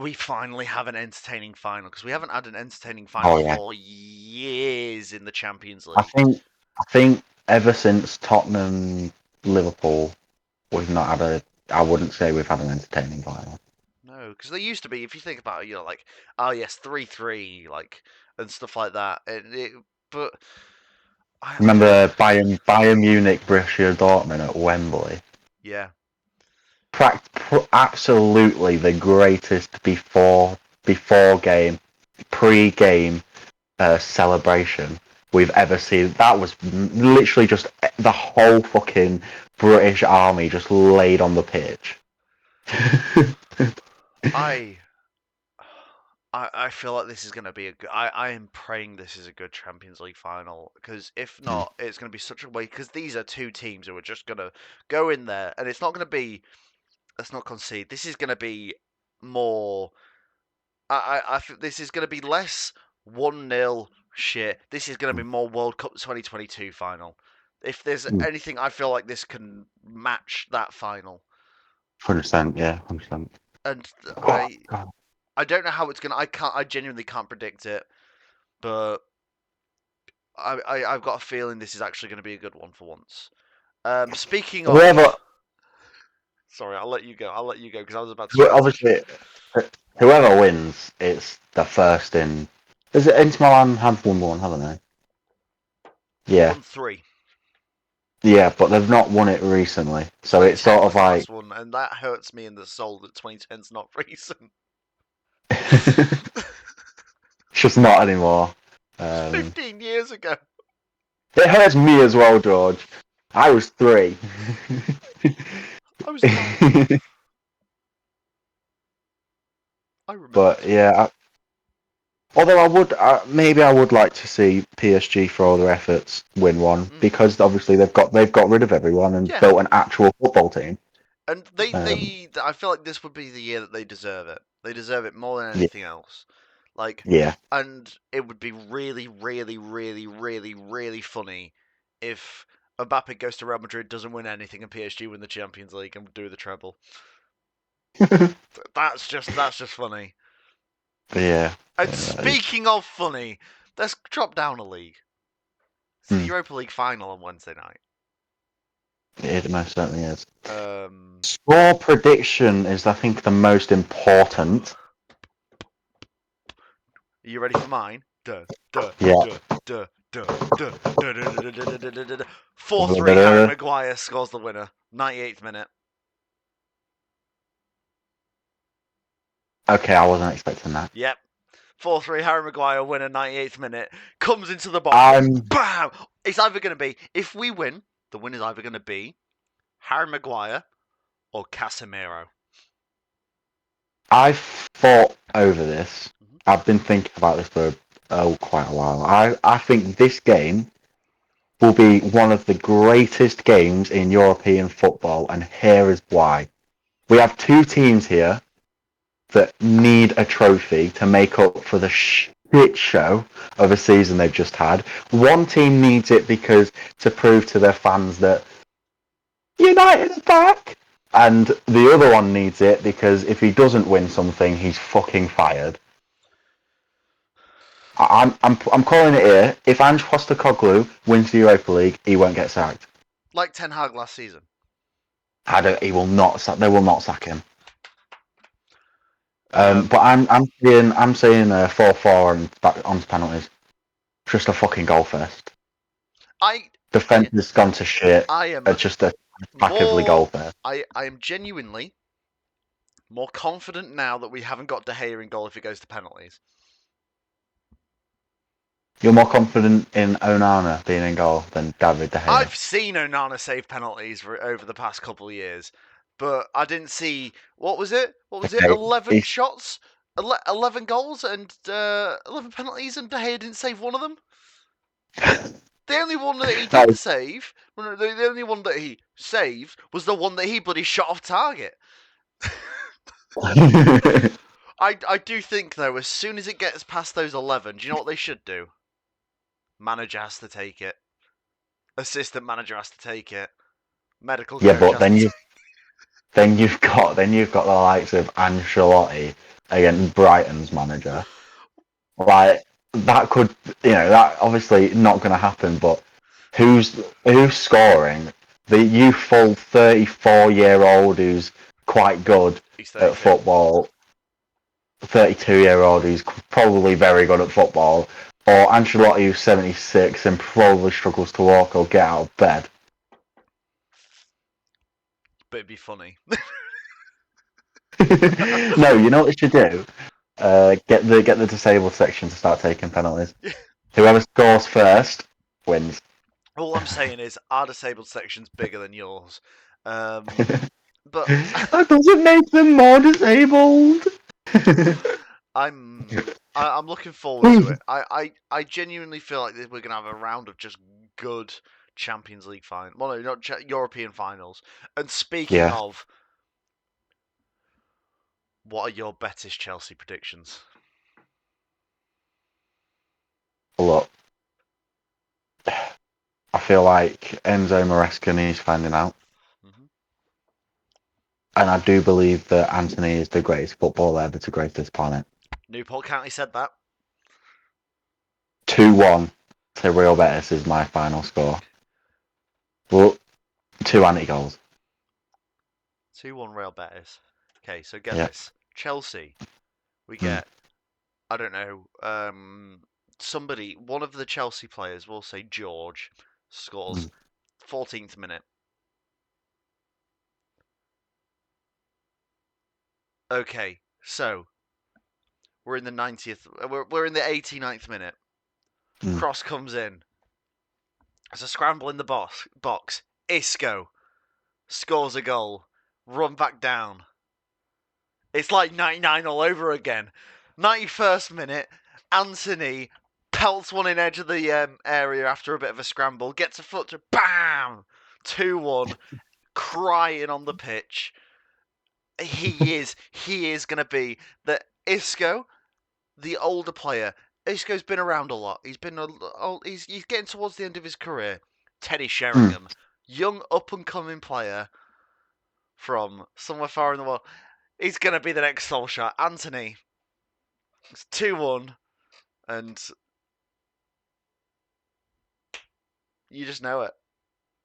we finally have an entertaining final because we haven't had an entertaining final for years in the Champions League. I think ever since Tottenham Liverpool, we've not had I wouldn't say we've had an entertaining final. No, because they used to be. If you think about it, like, oh yes, 3-3, like, and stuff like that. But remember Bayern Munich, Borussia Dortmund at Wembley. Yeah. Absolutely the greatest before game, pre-game celebration we've ever seen. That was literally just the whole fucking British army just laid on the pitch. I feel like this is going to be I am praying this is a good Champions League final because if not, it's going to be such a way because these are 2 teams who are just going to go in there and it's not going to be. Let's not concede. This is going to be more. I think this is going to be less 1-0 shit. This is going to be more World Cup 2022 final. If there's anything, I feel like this can match that final. 100%, yeah, 100%. And I don't know how it's gonna. I genuinely can't predict it, but I've got a feeling this is actually going to be a good one for once. Speaking of, sorry, I'll let you go. Because I was about to. Obviously, whoever wins, it's the first in. Is it Inter Milan have won one, haven't they? Yeah. Won 3. Yeah, but they've not won it recently, so it's sort of like. Last one, and that hurts me in the soul that 2010's not recent. It's just not anymore. It's Um, 15 years ago. it hurts me as well, George. I was 3. I was 12. I remember But too. yeah, although maybe I would like to see PSG for all their efforts win one Mm. because obviously they've got rid of everyone and Yeah. built an actual football team. And Um, I feel like this would be the year that they deserve it. They deserve it more than yeah, anything else. Like, yeah. and it would be really, really, really, really, really funny if Mbappe goes to Real Madrid, doesn't win anything, and PSG win the Champions League and do the treble. That's just funny. Yeah. And Uh, speaking of funny, let's drop down a league. It's the hmm, Europa League final on Wednesday night. it most certainly is. Um, Score prediction is, I think, the most important. Are you ready for mine? Duh, duh, Yeah. duh, duh, duh, duh, duh, duh, duh, duh, duh, duh, duh, duh. 4-3, Harry Maguire scores the winner. 98th minute. Okay, I wasn't expecting that. Yep. 4-3, Harry Maguire, winner, 98th minute. Comes into the box. I'm Bam! It's either going to be, if we win, the winner's either going to be Harry Maguire or Casemiro. I've thought over this. Mhm. I've been thinking about this for quite a while. I think this game will be one of the greatest games in European football, and here is why. We have two teams here that need a trophy to make up for the shit show of a season they've just had. One team needs it because to prove to their fans that United are back, and the other one needs it because if he doesn't win something, he's fucking fired. I'm calling it here. If Ange Postecoglou wins the Europa League, he won't get sacked. Like Ten Hag last season. I don't. He will not. They will not sack him. But Um, I'm saying 4-4 and back onto penalties. Just a fucking goal first. I, Defense I, has gone to shit. I am It's just a massively goal more, first. I am genuinely more confident now that we haven't got De Gea in goal if it goes to penalties. You're more confident in Onana being in goal than David De Gea. I've seen Onana save penalties over the past couple of years, but I didn't see what was it? What was it? Okay, 11 he's, shots, 11 goals, and 11 penalties, and De Gea didn't save one of them. The only one that he that didn't save, the only one that he saved was the one that he bloody shot off target. was... I do think though, as soon as it gets past those 11, do you know what they should do? Manager has to take it. Assistant manager has to take it. Medical yeah, coach but has to take then you've got the likes of Ancelotti against Brighton's manager. Like that could, that obviously not going to happen. But who's scoring? The youthful 34-year-old who's quite good He's at 32. football, 32-year-old who's probably very good at football, or Ancelotti who's 76 and probably struggles to walk or get out of bed. But it'd be funny. No, you know what they should do? Get the disabled section to start taking penalties. Whoever scores first wins. All I'm saying is our disabled section's bigger than yours. But That doesn't make them more disabled. I'm I'm looking forward to it. I genuinely feel like we're gonna have a round of just good Champions League final. Well, no, not European finals. And speaking Yeah, of, what are your Betis Chelsea predictions? look, I feel like Enzo Maresca needs finding out, Hmm. and I do believe that Anthony is the greatest footballer ever to grace this planet. Newport County said that. 2-1 to Real Betis is my final score. Well, two anti-goals. 2-1 Real Betis. Okay, so get Yeah. this. Chelsea, we Mm. get, I don't know, somebody, one of the Chelsea players, we'll say George, scores Mm. 14th minute. Okay, so we're in the 90th, we're in the 89th minute. Cross comes in. There's a scramble in the box. Isco scores a goal. Run back down. It's like 99 all over again. 91st minute, Anthony pelts one in edge of the area after a bit of a scramble. Gets a foot to BAM! 2-1. Crying on the pitch. He is going to be the Isco, the older player. Isco's been around a lot. He's getting towards the end of his career. Teddy Sheringham, young up and coming player from somewhere far in the world. He's going to be the next Solskjaer. Anthony, it's 2-1, and you just know it.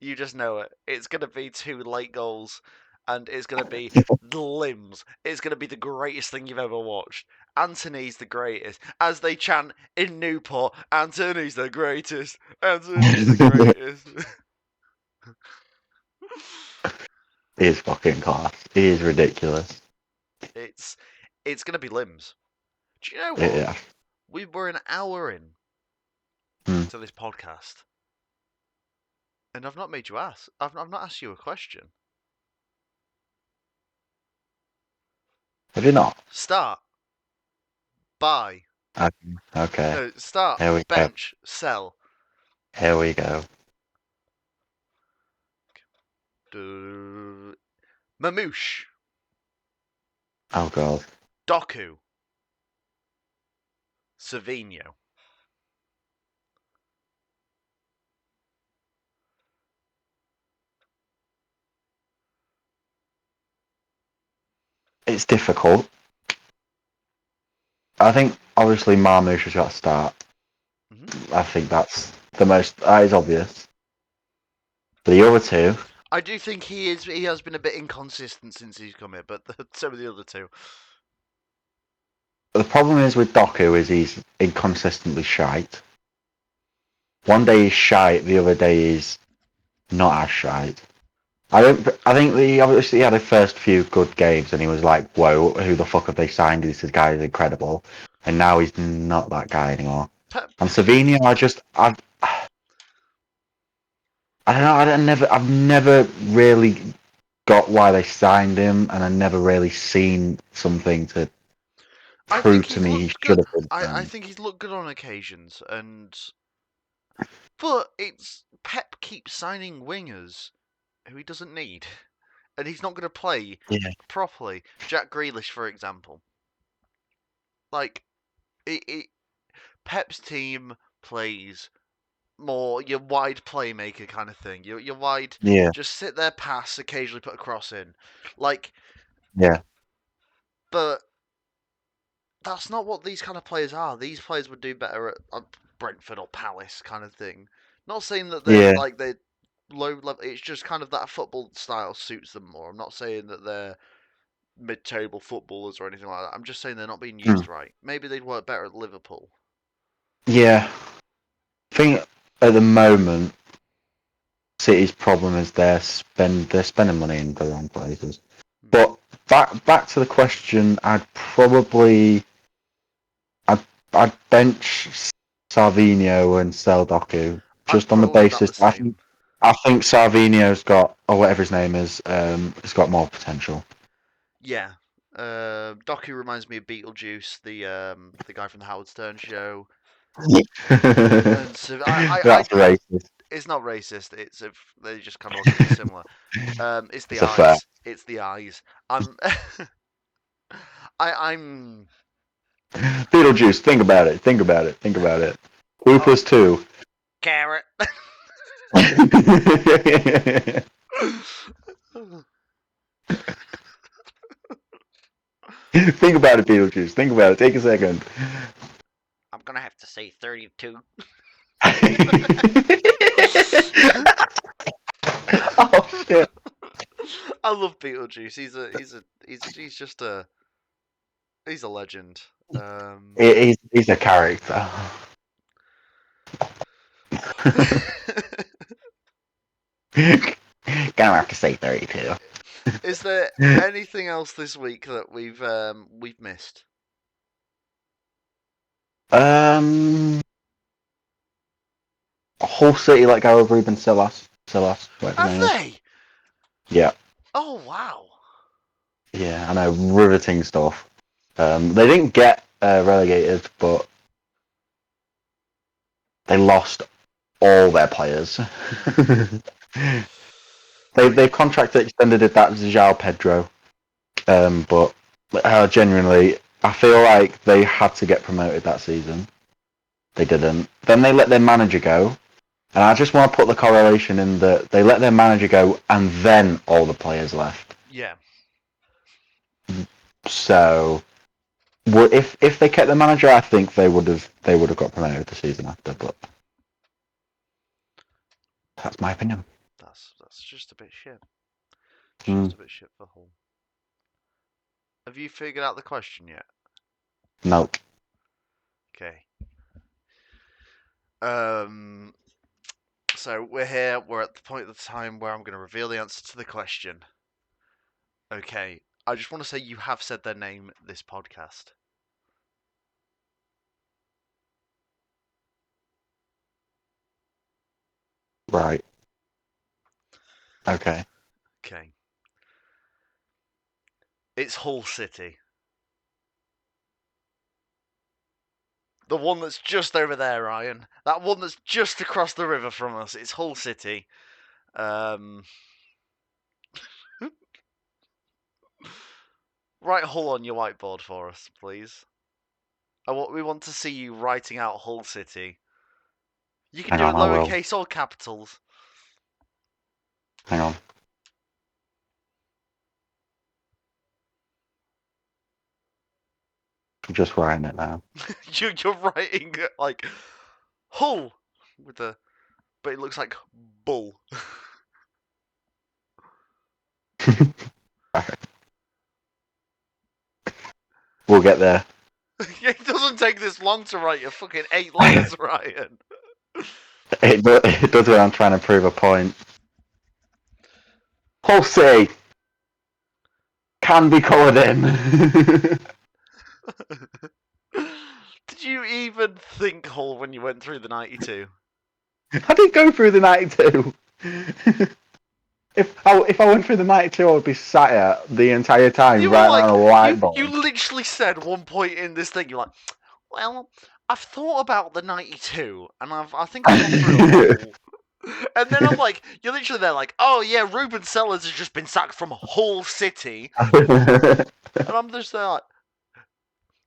You just know it. It's going to be 2 late goals, and it's going to be the limbs. It's going to be the greatest thing you've ever watched. Anthony's the greatest. As they chant in Newport, Anthony's the greatest. Anthony's the greatest. He is fucking class. He is ridiculous. it's going to be limbs. Do you know what? Yeah. We were an hour in Hmm. to this podcast, and I've not made you ask. I've not asked you a question. Have you not? Start. Buy. Okay. No, start. Here we go. Bench. Sell. Here we go. Mamouche. Oh god. Doku. Savinho. It's difficult. I think obviously Marmouche has got to start. Mm-hmm. I think that's the most. That is obvious. But the other two. I do think he has been a bit inconsistent since he's come here, but so are the other two. The problem is with Doku is he's inconsistently shite. One day he's shite, the other day he's not as shite. I think he obviously had the first few good games and he was like, whoa, who the fuck have they signed? This guy is incredible. And now he's not that guy anymore. And Savinho, I don't know, I've never really got why they signed him, and I've never really seen something to prove to me he should have been I signed. think he's looked good on occasions, but it's Pep keeps signing wingers who he doesn't need, and he's not going to play properly. Jack Grealish, for example, like Pep's team plays more your wide playmaker kind of thing. Your wide, just sit there, pass, occasionally put a cross in, like But that's not what these kind of players are. These players would do better at Brentford or Palace kind of thing. Not saying that they're low level. It's just kind of that football style suits them more. I'm not saying that they're mid-table footballers or anything like that. I'm just saying they're not being used right. Maybe they'd work better at Liverpool. Yeah. I think at the moment, City's problem is they're spending money in the wrong places. But back to the question, I'd bench Sarvinho and sell Doku just on the basis. I think Sarvinho's got, or whatever his name is, has got more potential. Yeah. Doku reminds me of Beetlejuice, the guy from the Howard Stern show. And so That's racist. It's not racist. It's if they just kind of look a bit similar. It's the eyes. Fair. It's the eyes. I'm. Beetlejuice. Think about it. Who plus two? Carrot. Think about it, Beetlejuice. Think about it. Take a second. I'm gonna have to say 32. Oh shit! I love Beetlejuice. He's a legend. He's a character. Gonna have to say 32. Is there anything else this week that we've missed? Hull City let go of Ruben Silas, whatever his Have name is. they? Yeah, Oh wow. yeah, I know, riveting stuff. They didn't get relegated, but they lost all their players. They contracted extended it that João Pedro, but genuinely, I feel like they had to get promoted that season. They didn't. Then they let their manager go, and I just want to put the correlation in that they let their manager go, and then all the players left. Yeah. So, if they kept the manager, I think they would have got promoted the season after. But that's my opinion. That's just a bit shit. Mm, Just a bit shit for Hull. Have you figured out the question yet? no. Okay. So we're here. We're at the point of the time where I'm going to reveal the answer to the question. Okay. I just want to say you have said their name this podcast. Right. Okay. Okay. It's Hull City. The one that's just over there, Ryan. That one that's just across the river from us. It's Hull City. Write Hull on your whiteboard for us, please. We want to see you writing out Hull City. You can Hang do it on, I will. lowercase or capitals. Hang on. I'm just writing it now. You're writing like Hull with a, but it looks like bull. We'll get there. It doesn't take this long to write your fucking 8 letters, Ryan. It does when I'm trying to prove a point. Hull City can be coloured in. Did you even think Hull when you went through the 92? I didn't go through the 92. If I went through the 92, I would be sat here the entire time You were writing like, on a you whiteboard. literally said one point in this thing, you're like, well, I've thought about the 92, and I think I've gone through Hull. And then I'm like, you're literally there like, oh yeah, Ruben Sellers has just been sacked from Hull City. And I'm just there like,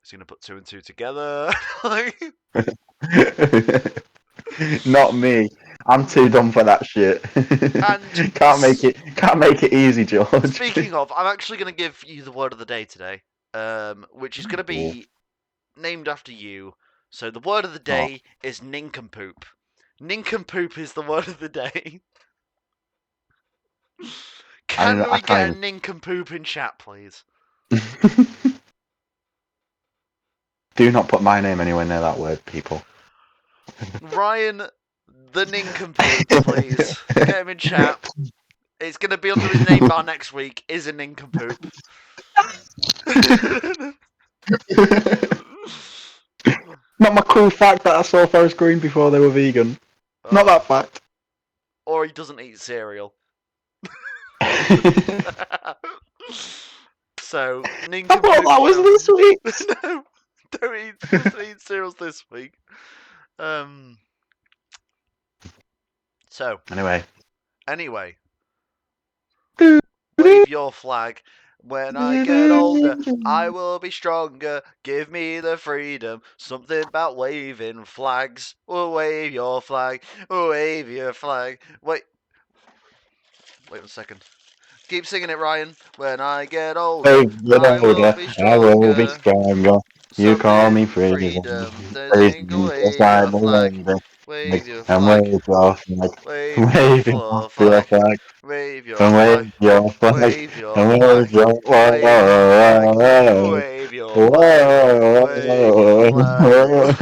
is he going to put 2 and 2 together? Like, Not me. I'm too dumb for that shit. and Can't make it easy, George. speaking of, I'm actually going to give you the word of the day today, which is going to be named after you. So the word of the day is nincompoop. Nincompoop is the word of the day. Can we get a nincompoop in chat, please? Do not put my name anywhere near that word, people. Ryan, the nincompoop, please. Get him in chat. It's going to be under his name bar next week. Is a nincompoop. Not my cool fact that I saw Forest Green before they were vegan. Not that fact. Or he doesn't eat cereal. So, nincompoop. I thought that was this week. No, don't eat cereals this week. So, anyway, wave your flag. When I get older, I will be stronger. Give me the freedom. Something about waving flags. Oh, wave your flag. Oh, wave your flag. Wait 1 second. Keep singing it, Ryan. When I get older, I will be stronger. You call me Something freedom. freedom. Wave your flag. Wave your And flag. wave your flag. Wave your Wave your flag. flag. Wave your And flag. wave your flag. Wave your And flag. wave your Wave your flag. flag. Wave your flag. Wave your flag. Whoa.